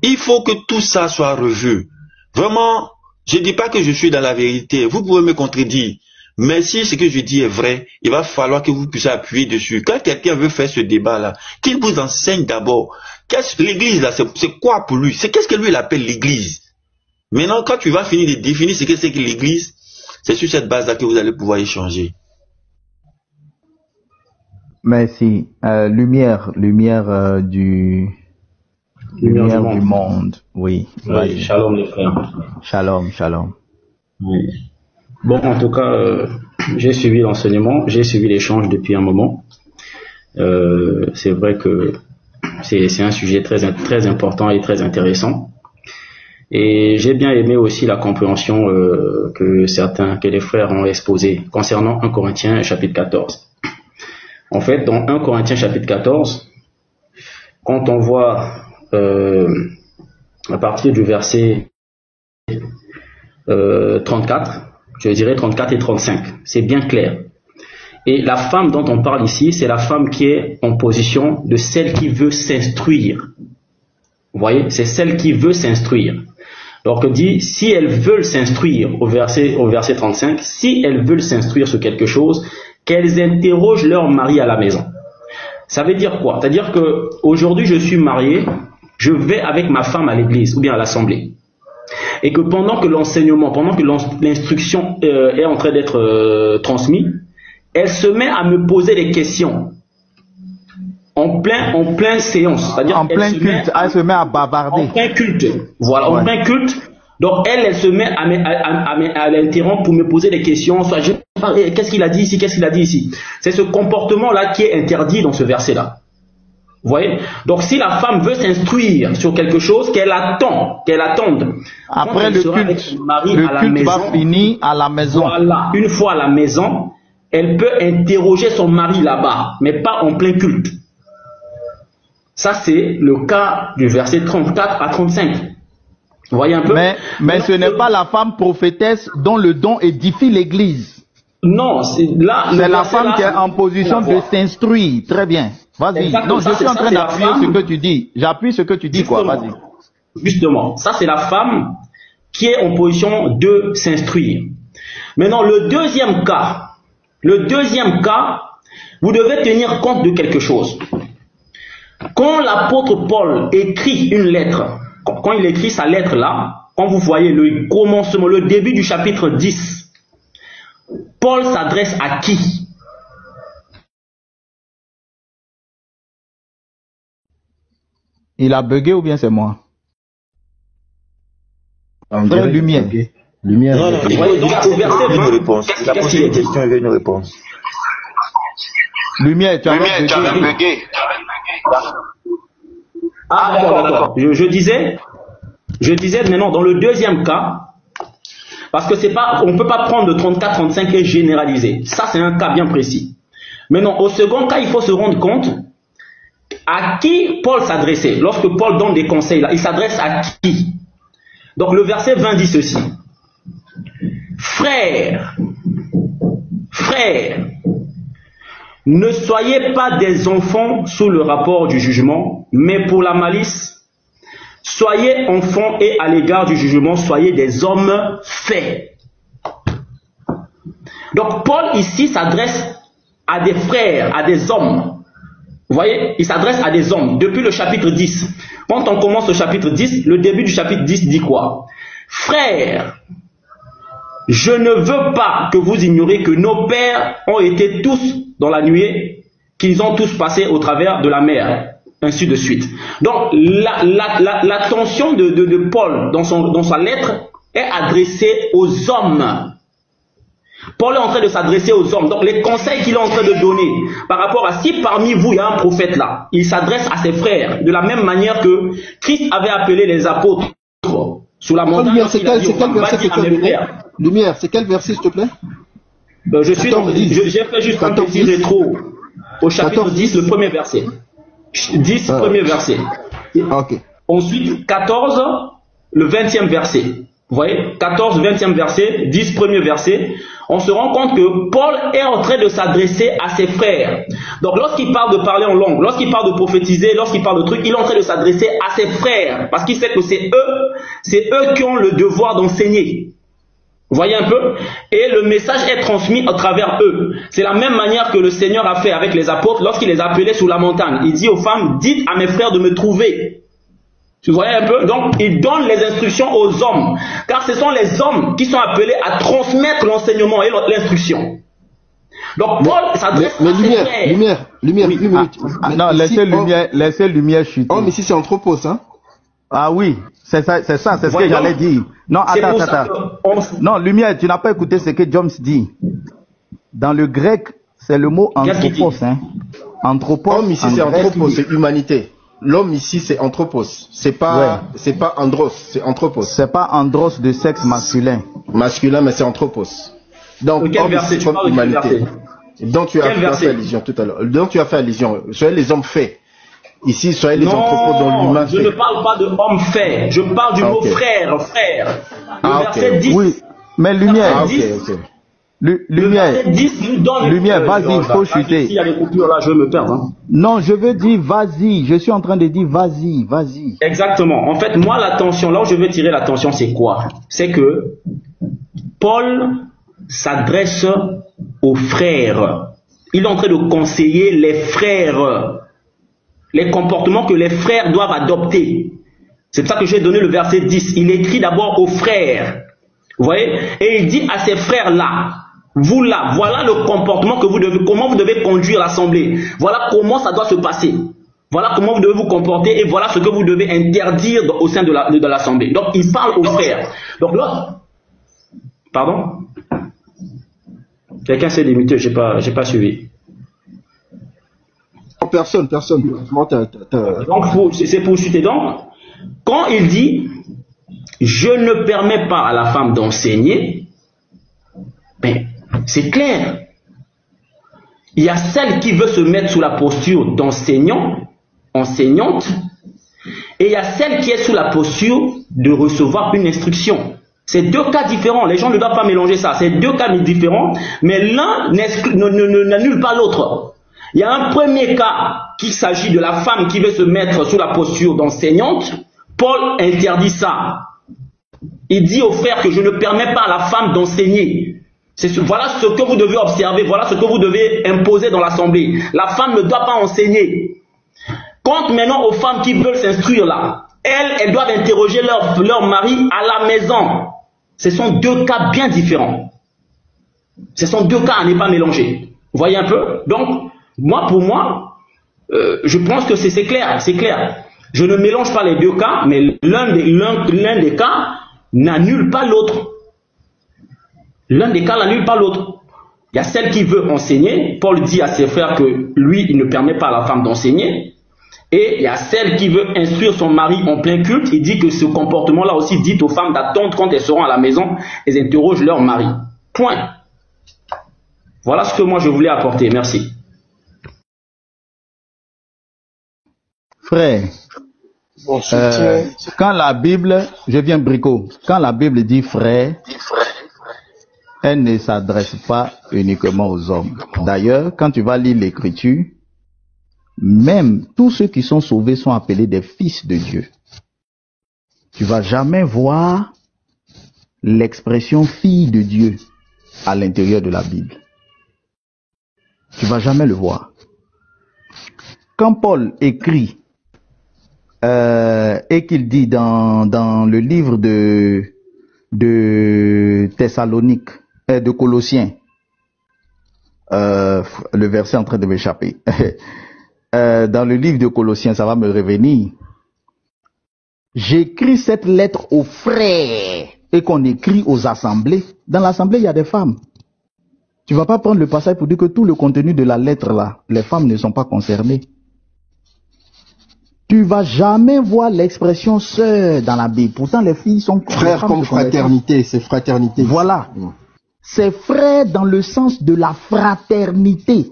Il faut que tout ça soit revu. Vraiment, je ne dis pas que je suis dans la vérité. Vous pouvez me contredire. Mais si ce que je dis est vrai, il va falloir que vous puissiez appuyer dessus. Quand quelqu'un veut faire ce débat-là, qu'il vous enseigne d'abord. L'église, là, c'est quoi pour lui? Qu'est-ce que lui, il appelle l'église? Maintenant, quand tu vas finir de définir ce que c'est que l'église, c'est sur cette base-là que vous allez pouvoir échanger. Merci. Lumière du monde. Oui. Oui, shalom les frères. Shalom. Oui. Bon, en tout cas, j'ai suivi l'enseignement, j'ai suivi l'échange depuis un moment. C'est vrai que c'est un sujet très important et très intéressant. Et j'ai bien aimé aussi la compréhension que les frères ont exposée concernant 1 Corinthiens chapitre 14. En fait, dans 1 Corinthiens chapitre 14, quand on voit à partir du verset 34, je dirais 34 et 35, c'est bien clair. Et la femme dont on parle ici, c'est la femme qui est en position de celle qui veut s'instruire. Vous voyez, c'est celle qui veut s'instruire. Donc on dit, si elles veulent s'instruire, au verset 35, si elles veulent s'instruire sur quelque chose, qu'elles interrogent leur mari à la maison. Ça veut dire quoi? C'est-à-dire que aujourd'hui je suis marié, je vais avec ma femme à l'église ou bien à l'assemblée. Et que pendant que l'enseignement, pendant que l'instruction est en train d'être transmise, elle se met à me poser des questions en plein séance, c'est-à-dire en plein culte, elle se met à bavarder. En plein culte, voilà, ouais. En plein culte. Donc elle se met à l'interrompre pour me poser des questions. Soit qu'est-ce qu'il a dit ici, qu'est-ce qu'il a dit ici. C'est ce comportement-là qui est interdit dans ce verset-là. Vous voyez? Donc si la femme veut s'instruire sur quelque chose, qu'elle attende. Après le culte va finir à la maison. Voilà, une fois à la maison, elle peut interroger son mari là-bas, mais pas en plein culte. Ça c'est le cas du verset 34 à 35. Vous voyez un peu? Mais ce n'est pas la femme prophétesse dont le don édifie l'église. Non, c'est la femme qui est en position de s'instruire. Très bien. Vas-y. Non, je suis en train d'appuyer ce que tu dis. J'appuie ce que tu dis, quoi. Vas-y. Justement, ça c'est la femme qui est en position de s'instruire. Maintenant, le deuxième cas, vous devez tenir compte de quelque chose. Quand l'apôtre Paul écrit une lettre, quand il écrit sa lettre là, quand vous voyez le commencement, le début du chapitre 10, Paul s'adresse à qui? Il a bugué ou bien c'est moi? Lumière. Lumière. Non, il veut une réponse. Il a posé une question, il veut une réponse. Lumière, tu as bugué. Ah, d'accord. Je disais maintenant dans le deuxième cas, parce que on ne peut pas prendre le 34-35 et généraliser. Ça, c'est un cas bien précis. Maintenant, au second cas, il faut se rendre compte à qui Paul s'adressait. Lorsque Paul donne des conseils, là, il s'adresse à qui? Donc, le verset 20 dit ceci. Frères, ne soyez pas des enfants sous le rapport du jugement, mais pour la malice, soyez enfants et à l'égard du jugement, soyez des hommes faits. Donc Paul ici s'adresse à des frères, à des hommes. Vous voyez, il s'adresse à des hommes depuis le chapitre 10. Quand on commence le chapitre 10, le début du chapitre 10 dit quoi? Frères, je ne veux pas que vous ignoriez que nos pères ont été tous dans la nuée, qu'ils ont tous passé au travers de la mer, ainsi de suite. Donc, l'attention de Paul dans sa lettre est adressée aux hommes. Paul est en train de s'adresser aux hommes. Donc, les conseils qu'il est en train de donner par rapport à si parmi vous il y a un prophète là, il s'adresse à ses frères de la même manière que Christ avait appelé les apôtres sous la montagne. Lumière, c'est quel verset que tu as donné? Lumière, c'est quel verset, s'il te plaît? J'ai fait juste un petit rétro au chapitre 10, le premier verset. 10, premier verset. Okay. Ensuite, 14, le 20e verset. Vous voyez, 14, 20e verset, 10, premier verset. On se rend compte que Paul est en train de s'adresser à ses frères. Donc, lorsqu'il parle de parler en langue, lorsqu'il parle de prophétiser, lorsqu'il parle de trucs, il est en train de s'adresser à ses frères. Parce qu'il sait que c'est eux qui ont le devoir d'enseigner. Vous voyez un peu? Et le message est transmis à travers eux. C'est la même manière que le Seigneur a fait avec les apôtres lorsqu'il les appelait sur la montagne. Il dit aux femmes, dites à mes frères de me trouver. Vous voyez un peu? Donc, il donne les instructions aux hommes. Car ce sont les hommes qui sont appelés à transmettre l'enseignement et l'instruction. Donc, Paul s'adresse à ses frères. Lumière, oui. une minute. Non, laissez lumière chuter. Oh, mais si c'est Anthropos, hein? Ah oui, c'est ça, c'est ce que j'allais dire. Non, attends. Non, lumière, tu n'as pas écouté ce que James dit. Dans le grec, c'est le mot anthropos, hein. Anthropos. Homme ici, c'est anthropos, c'est humanité. L'homme ici, c'est anthropos. C'est pas andros, c'est anthropos. C'est pas andros de sexe masculin. Masculin, mais c'est anthropos. Donc, quel verset tu parles de humanité? Donc tu as fait allusion tout à l'heure. Donc tu as fait allusion. Soyez les hommes faits. Ici, soyez les anthropos dans l'humain fait. Je ne parle pas de homme fait. Je parle du mot frère. Le verset 10. Oui, mais lumière. Lumière. 10 nous donne. Lumière, vas-y, il faut chuter. S'il y a des coupures là, je vais me perdre. Hein. Non, je veux dire vas-y. Je suis en train de dire vas-y. Exactement. En fait, moi, l'attention, là où je veux tirer l'attention, c'est quoi? C'est que Paul s'adresse aux frères. Il est en train de conseiller les frères, les comportements que les frères doivent adopter. C'est pour ça que j'ai donné le verset 10. Il écrit d'abord aux frères. Vous voyez? Et il dit à ces frères-là, vous là, voilà le comportement que vous devez, comment vous devez conduire l'assemblée. Voilà comment ça doit se passer. Voilà comment vous devez vous comporter et voilà ce que vous devez interdire au sein de l'assemblée. Donc il parle aux frères. Donc là, pardon? Quelqu'un s'est limité, j'ai pas suivi. Personne. Donc c'est pour chuter. Donc, quand il dit je ne permets pas à la femme d'enseigner, ben c'est clair. Il y a celle qui veut se mettre sous la posture d'enseignante, et il y a celle qui est sous la posture de recevoir une instruction. C'est deux cas différents, les gens ne doivent pas mélanger ça. C'est deux cas différents, mais l'un n'annule pas l'autre. Il y a un premier cas qu'il s'agit de la femme qui veut se mettre sous la posture d'enseignante. Paul interdit ça. Il dit aux frères que je ne permets pas à la femme d'enseigner. Voilà ce que vous devez observer, voilà ce que vous devez imposer dans l'assemblée. La femme ne doit pas enseigner. Quant maintenant aux femmes qui veulent s'instruire là, elles doivent interroger leur mari à la maison. Ce sont deux cas bien différents. Ce sont deux cas à ne pas mélanger. Vous voyez un peu? Donc, pour moi, je pense que c'est clair, c'est clair. Je ne mélange pas les deux cas, mais l'un des cas n'annule pas l'autre. L'un des cas n'annule pas l'autre. Il y a celle qui veut enseigner. Paul dit à ses frères que lui, il ne permet pas à la femme d'enseigner. Et il y a celle qui veut instruire son mari en plein culte. Il dit que ce comportement-là aussi dit aux femmes d'attendre quand elles seront à la maison, elles interrogent leur mari. Point. Voilà ce que moi je voulais apporter. Merci. Frère, quand la Bible, je viens Brico, quand la Bible dit frère, elle ne s'adresse pas uniquement aux hommes. D'ailleurs, quand tu vas lire l'Écriture, même tous ceux qui sont sauvés sont appelés des fils de Dieu. Tu vas jamais voir l'expression fille de Dieu à l'intérieur de la Bible. Tu vas jamais le voir. Quand Paul écrit et qu'il dit dans le livre de Thessalonique, de Colossiens, le verset est en train de m'échapper. Dans le livre de Colossiens, ça va me revenir. J'écris cette lettre aux frères et qu'on écrit aux assemblées. Dans l'assemblée, il y a des femmes. Tu vas pas prendre le passage pour dire que tout le contenu de la lettre là, les femmes ne sont pas concernées. Tu vas jamais voir l'expression sœur dans la Bible. Pourtant, les filles sont frères comme fraternité, c'est fraternité. Voilà. C'est frère dans le sens de la fraternité.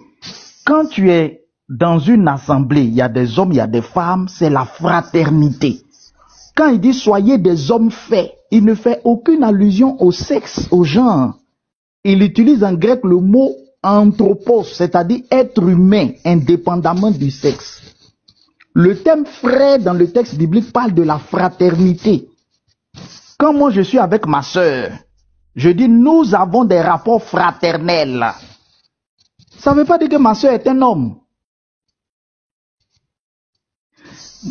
Quand tu es dans une assemblée, il y a des hommes, il y a des femmes, c'est la fraternité. Quand il dit soyez des hommes faits, il ne fait aucune allusion au sexe, au genre. Il utilise en grec le mot anthropos, c'est-à-dire être humain, indépendamment du sexe. Le thème frère dans le texte biblique parle de la fraternité. Quand moi je suis avec ma sœur, Je dis, nous avons des rapports fraternels. Ça ne veut pas dire que ma soeur est un homme.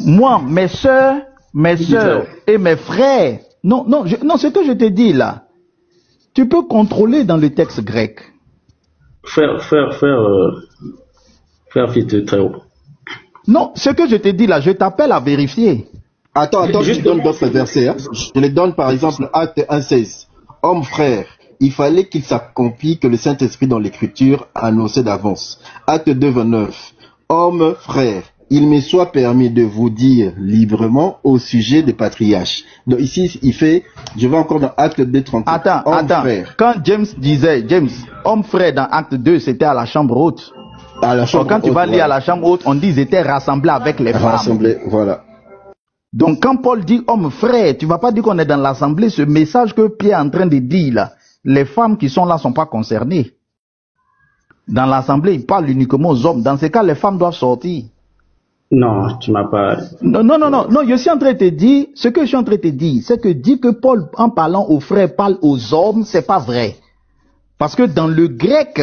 Moi, mes soeurs et mes frères. Non, ce que je te dis là, tu peux contrôler dans le texte grec. Frère, fils de très haut. Non, ce que je te dis là, je t'appelle à vérifier. Attends, je donne d'autres versets. Hein. Je les donne par exemple Acte 1,16. Homme frère, il fallait qu'il s'accomplisse que le Saint-Esprit dans l'Écriture annonçait d'avance. Acte 2,29. Homme frère, il me soit permis de vous dire librement au sujet des patriarches. Donc ici, il fait, je vais encore dans Acte 2,30. Attends. Frère. Quand James disait, homme frère dans Acte 2, c'était à la chambre haute. À la chambre quand haute, tu vas lire à la chambre haute, on dit qu'ils étaient rassemblés avec les femmes. Rassemblés, voilà. Donc quand Paul dit homme frère, tu vas pas dire qu'on est dans l'assemblée. Ce message que Pierre est en train de dire là, les femmes qui sont là sont pas concernées. Dans l'assemblée, il parle uniquement aux hommes. Dans ces cas, les femmes doivent sortir. Non, tu m'as pas... Non, je suis en train de te dire, ce que je suis en train de te dire, c'est que dire que Paul, en parlant aux frères, parle aux hommes, c'est pas vrai. Parce que dans le grec,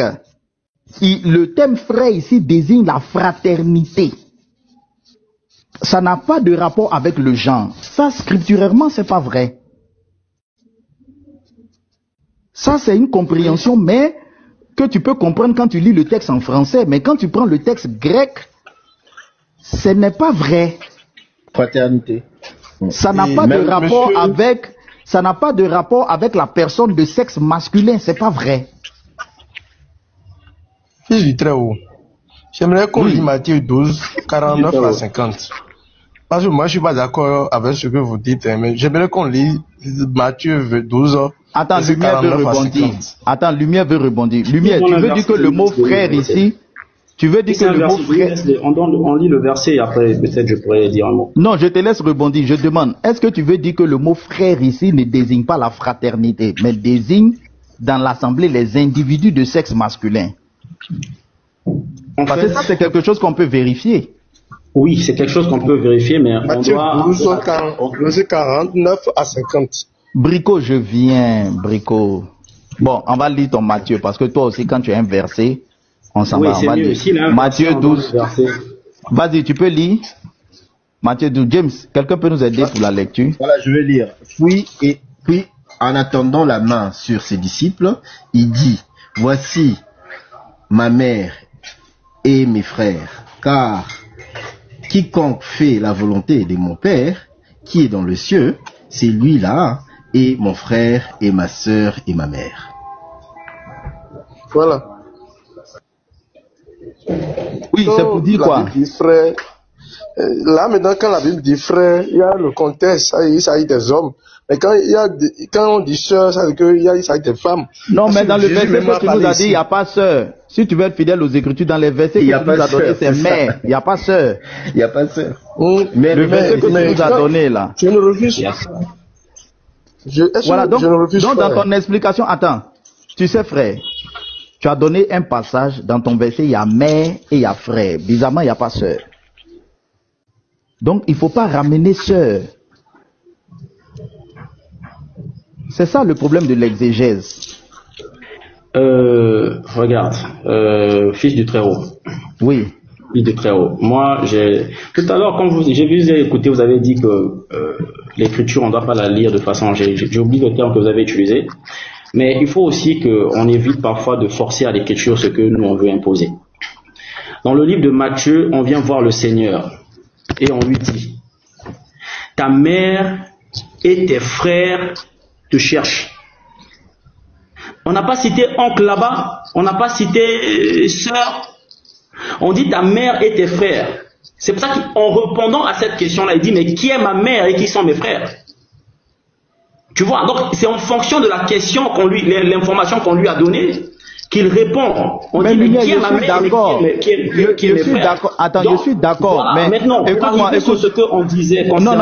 le terme frère ici désigne la fraternité. Ça n'a pas de rapport avec le genre. Ça, scripturairement, c'est pas vrai. Ça, c'est une compréhension, mais que tu peux comprendre quand tu lis le texte en français. Mais quand tu prends le texte grec, ce n'est pas vrai. Fraternité. Ça n'a pas de rapport avec, ça n'a pas de rapport avec la personne de sexe masculin. C'est pas vrai. Fils du très haut. J'aimerais qu'on lise Matthieu 12, 49 à 50. Parce que moi, je ne suis pas d'accord avec ce que vous dites, mais j'aimerais qu'on lise Matthieu 12. Attends, Lumière veut rebondir. Lumière, tu veux dire que le mot frère ici, tu veux dire que le mot frère... On lit le verset et après, peut-être je pourrais dire un mot. Non, je te laisse rebondir. Je demande, est-ce que tu veux dire que le mot frère ici ne désigne pas la fraternité, mais désigne dans l'assemblée les individus de sexe masculin? Parce que ça, c'est quelque chose qu'on peut vérifier. Oui, c'est quelque chose qu'on peut vérifier, mais Matthieu 12, 49 à 50. Brico, je viens, Brico. Bon, on va lire ton Matthieu, parce que toi aussi, quand tu as un verset, on s'en va, on va lire. Matthieu 12. Vas-y, tu peux lire. Matthieu 12. James, quelqu'un peut nous aider pour la lecture? Voilà, je vais lire. Puis, en attendant la main sur ses disciples, il dit, voici ma mère et mes frères, car quiconque fait la volonté de mon Père, qui est dans le cieux, c'est lui-là, et mon frère, et ma sœur, et ma mère. Voilà. Oui, c'est pour dire quoi? Frère, là, maintenant, quand la Bible dit frère, il y a le contexte, il s'agit des hommes. Mais quand on dit sœur, ça veut dire qu'il s'agit des femmes. Non, mais dans le verset que tu nous as dit, il n'y a pas sœur. Si tu veux être fidèle aux Écritures, dans les versets que tu nous as donné, c'est mère. Il n'y a pas sœur. Il n'y a pas sœur. Mais le verset que tu nous as donné là. Je ne refuse pas. Voilà, donc dans ton explication, attends. Tu sais, frère, tu as donné un passage, dans ton verset, il y a mère et il y a frère. Bizarrement, il n'y a pas sœur. Donc, il ne faut pas ramener sœur. C'est ça le problème de l'exégèse. Regarde, fils du Très-Haut. Oui. Fils du Très-Haut. Moi, tout à l'heure, quand j'ai vu vous écouter, vous avez dit que l'écriture, on ne doit pas la lire de façon... J'ai oublié le terme que vous avez utilisé. Mais il faut aussi qu'on évite parfois de forcer à l'écriture ce que nous, on veut imposer. Dans le livre de Matthieu, on vient voir le Seigneur. Et on lui dit, ta mère et tes frères te cherchent. On n'a pas cité oncle là-bas, on n'a pas cité sœur. On dit ta mère et tes frères. C'est pour ça qu'en répondant à cette question-là, il dit, mais qui est ma mère et qui sont mes frères? Tu vois, donc c'est en fonction de la question l'information qu'on lui a donnée, qu'il répond. On dit, mais qui est ma mère et qui est mes frères? Attends, donc, je suis d'accord. Voilà, mais maintenant, écoute ce qu'on disait. Non,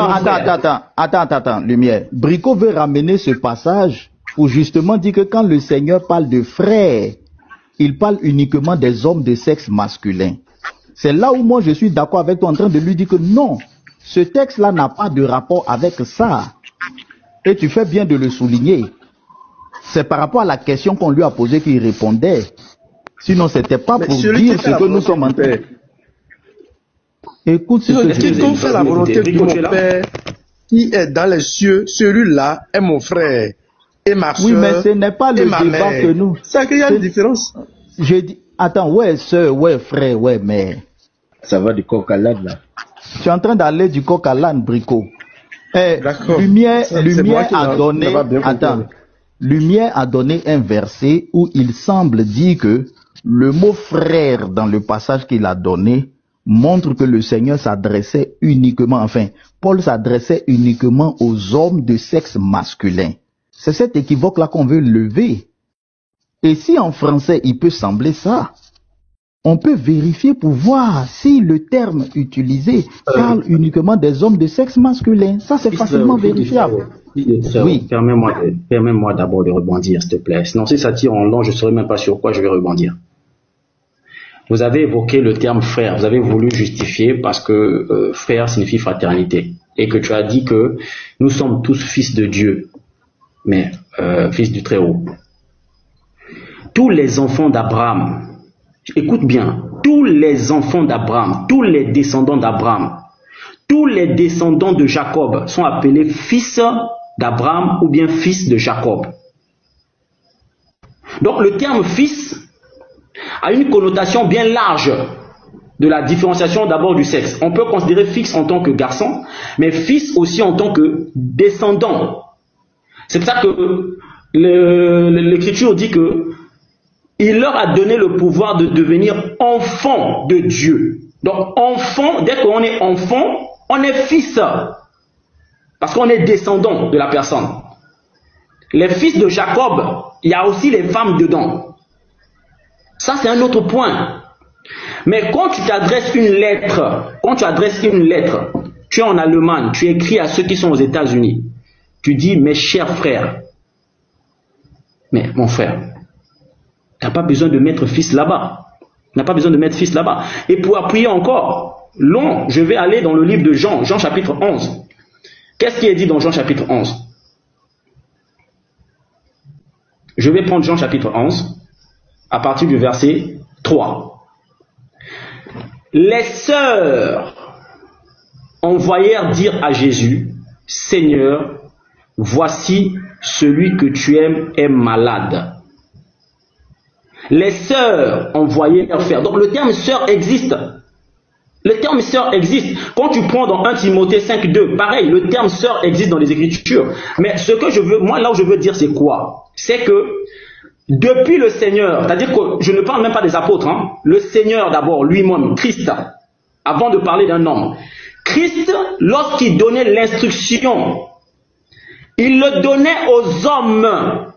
attends, Lumière. Brico veut ramener ce passage pour justement dire que quand le Seigneur parle de frères, il parle uniquement des hommes de sexe masculin. C'est là où moi je suis d'accord avec toi en train de lui dire que non, ce texte-là n'a pas de rapport avec ça. Et tu fais bien de le souligner. C'est par rapport à la question qu'on lui a posée qu'il répondait. Sinon, c'était pas pour dire ce que nous sommes en train. Écoute ce que je dis. Quiconque fait la volonté de mon Père qui est dans les cieux, celui-là est mon frère et ma soeur. Oui, mais ce n'est pas le débat que nous. C'est qu'il y a une différence. Je dis, attends, ouais, soeur, ouais, frère, ouais, mais. Ça va du coq à l'âne, là. Tu es en train d'aller du coq à l'âne, Brico. Lumière a donné. Attends. Lumière a donné un verset où il semble dire que le mot frère dans le passage qu'il a donné montre que le Seigneur s'adressait uniquement, enfin, Paul s'adressait uniquement aux hommes de sexe masculin. C'est cet équivoque-là qu'on veut lever. Et si en français il peut sembler ça, on peut vérifier pour voir si le terme utilisé parle uniquement des hommes de sexe masculin. Ça, c'est facilement vérifiable. Oui. Permets-moi d'abord de rebondir, s'il te plaît. Sinon, si ça tire en long, je ne saurais même pas sur quoi je vais rebondir. Vous avez évoqué le terme frère. Vous avez voulu justifier parce que frère signifie fraternité. Et que tu as dit que nous sommes tous fils de Dieu, mais fils du Très-Haut. Tous les enfants d'Abraham, écoute bien, tous les enfants d'Abraham, tous les descendants d'Abraham, tous les descendants de Jacob sont appelés fils d'Abraham ou bien fils de Jacob. Donc le terme fils a une connotation bien large de la différenciation d'abord du sexe. On peut considérer fils en tant que garçon, mais fils aussi en tant que descendant. C'est pour ça que l'Écriture dit que il leur a donné le pouvoir de devenir enfants de Dieu. Donc enfant, dès qu'on est enfant, on est fils. Parce qu'on est descendant de la personne. Les fils de Jacob, il y a aussi les femmes dedans. Ça, c'est un autre point. Mais quand tu t'adresses une lettre, tu es en Allemagne, tu écris à ceux qui sont aux États-Unis. Tu dis, mes chers frères. Mais mon frère, tu n'as pas besoin de mettre fils là-bas. Et pour appuyer encore, je vais aller dans le livre de Jean, Jean chapitre 11. Qu'est-ce qui est dit dans Jean chapitre 11? Je vais prendre Jean chapitre 11, à partir du verset 3. Les sœurs envoyèrent dire à Jésus, Seigneur, voici celui que tu aimes est malade. Les sœurs envoyèrent faire. Donc le terme sœur existe. Le terme sœur existe. Quand tu prends dans 1 Timothée 5.2, pareil, le terme sœur existe dans les Écritures. Mais ce que je veux, moi là où je veux dire, c'est quoi? C'est que depuis le Seigneur, c'est-à-dire que je ne parle même pas des apôtres, hein, le Seigneur d'abord, lui-même, Christ, avant de parler d'un homme. Christ, lorsqu'il donnait l'instruction, il le donnait aux hommes.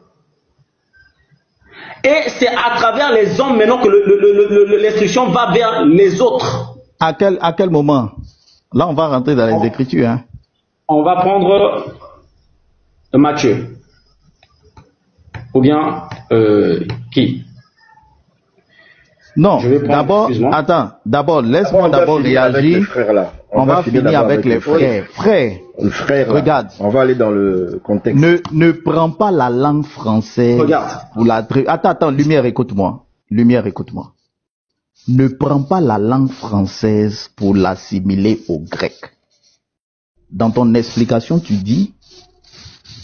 Et c'est à travers les hommes maintenant que l'instruction va vers les autres. À quel moment? Là, on va rentrer dans les Écritures. Hein. On va prendre Matthieu. Ou bien qui? Non, d'abord, laisse-moi d'abord réagir. On va finir avec les frères. Frères, regarde. On va aller dans le contexte. Ne prends pas la langue française. Regarde. Pour la... Attends, Lumière, écoute-moi. Ne prends pas la langue française pour l'assimiler au grec. Dans ton explication, tu dis,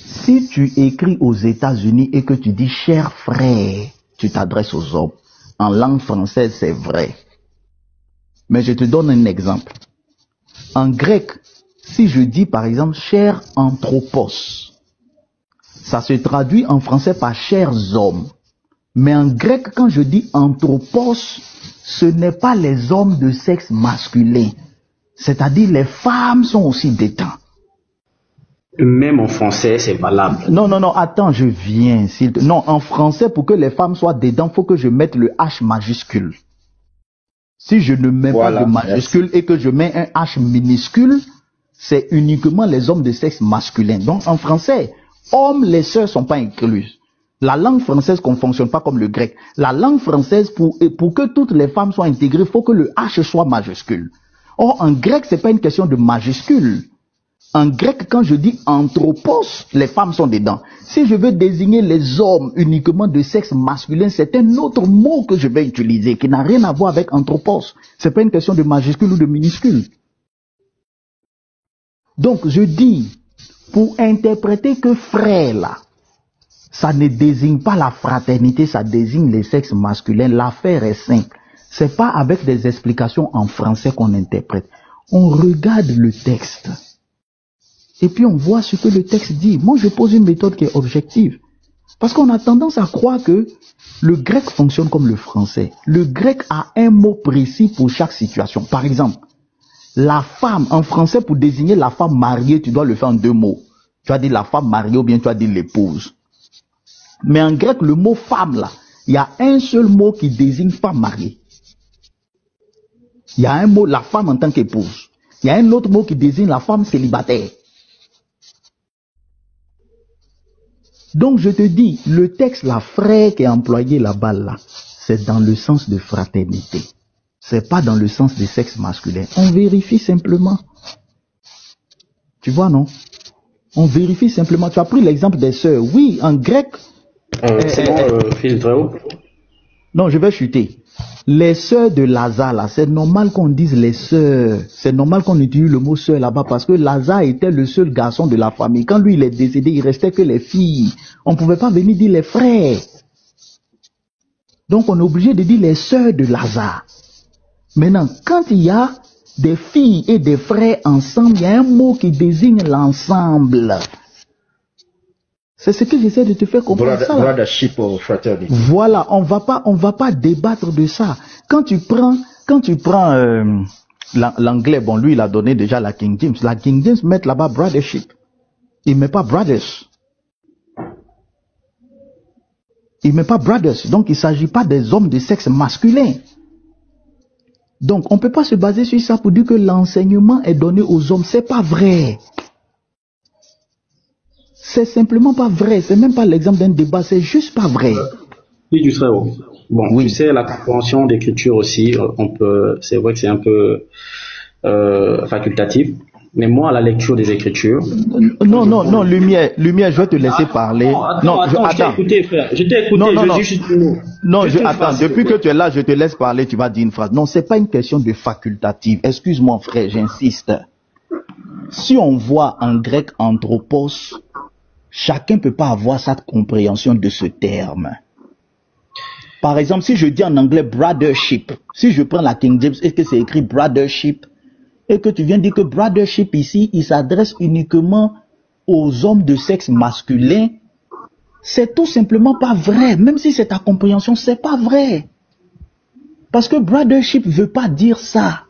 si tu écris aux États-Unis et que tu dis cher frère, tu t'adresses aux hommes. En langue française, c'est vrai. Mais je te donne un exemple. En grec, si je dis par exemple cher anthropos, ça se traduit en français par chers hommes. Mais en grec, quand je dis anthropos, ce n'est pas les hommes de sexe masculin. C'est-à-dire les femmes sont aussi dedans. Même en français, c'est valable. Non, attends, je viens. Non, en français, pour que les femmes soient dedans, il faut que je mette le H majuscule. Si je ne mets pas de majuscule et que je mets un H minuscule, c'est uniquement les hommes de sexe masculin. Donc en français, hommes, les sœurs sont pas inclus. La langue française ne fonctionne pas comme le grec. La langue française, pour que toutes les femmes soient intégrées, il faut que le H soit majuscule. Or, en grec, c'est pas une question de majuscule. En grec, quand je dis anthropos, les femmes sont dedans. Si je veux désigner les hommes uniquement de sexe masculin, c'est un autre mot que je vais utiliser qui n'a rien à voir avec anthropos. C'est pas une question de majuscule ou de minuscule. Donc, je dis, pour interpréter que frère là, ça ne désigne pas la fraternité, ça désigne les sexes masculins. L'affaire est simple. C'est pas avec des explications en français qu'on interprète. On regarde le texte. Et puis on voit ce que le texte dit. Moi, je pose une méthode qui est objective. Parce qu'on a tendance à croire que le grec fonctionne comme le français. Le grec a un mot précis pour chaque situation. Par exemple, la femme, en français, pour désigner la femme mariée, tu dois le faire en 2 mots. Tu as dit la femme mariée ou bien tu as dit l'épouse. Mais en grec, le mot femme, là, il y a un seul mot qui désigne femme mariée. Il y a un mot, la femme en tant qu'épouse. Il y a un autre mot qui désigne la femme célibataire. Donc je te dis, le texte, la frère qui est employé là-bas, là, c'est dans le sens de fraternité. C'est pas dans le sens des sexes masculins. On vérifie simplement. Tu vois, non? On vérifie simplement. Tu as pris l'exemple des sœurs. Oui, en grec... c'est bon, filtre haut. Non, je vais chuter. Les sœurs de Lazare, là, c'est normal qu'on dise les sœurs. C'est normal qu'on utilise le mot sœur là-bas parce que Lazare était le seul garçon de la famille. Quand lui, il est décédé, il restait que les filles. On ne pouvait pas venir dire les frères. Donc, on est obligé de dire les sœurs de Lazare. Maintenant, quand il y a des filles et des frères ensemble, il y a un mot qui désigne l'ensemble. C'est ce que j'essaie de te faire comprendre. Brothership or fraternity. Voilà, on va pas débattre de ça. Quand tu prends l'anglais, bon, lui, il a donné déjà la King James. La King James met là-bas brothership. Il met pas brothers. Il met pas brothers. Donc, il s'agit pas des hommes de sexe masculin. Donc, on peut pas se baser sur ça pour dire que l'enseignement est donné aux hommes. C'est pas vrai. C'est simplement pas vrai. C'est même pas l'exemple d'un débat. C'est juste pas vrai. Oui, du très haut. Bon, oui. Tu sais, la compréhension d'écriture aussi, c'est vrai que c'est un peu facultatif. Mais moi, à la lecture des Écritures... Non, Lumière, je vais te laisser parler. Attends, je t'ai écouté, frère. Je t'ai écouté, attends, depuis que tu es là, je te laisse parler, tu vas dire une phrase. Non, c'est pas une question de facultatif. Excuse-moi, frère, j'insiste. Si on voit en grec anthropos, chacun ne peut pas avoir cette compréhension de ce terme. Par exemple, si je dis en anglais brothership, si je prends la King James et que c'est écrit brothership, et que tu viens dire que brothership ici, il s'adresse uniquement aux hommes de sexe masculin, c'est tout simplement pas vrai. Même si c'est ta compréhension, c'est pas vrai. Parce que brothership veut pas dire ça.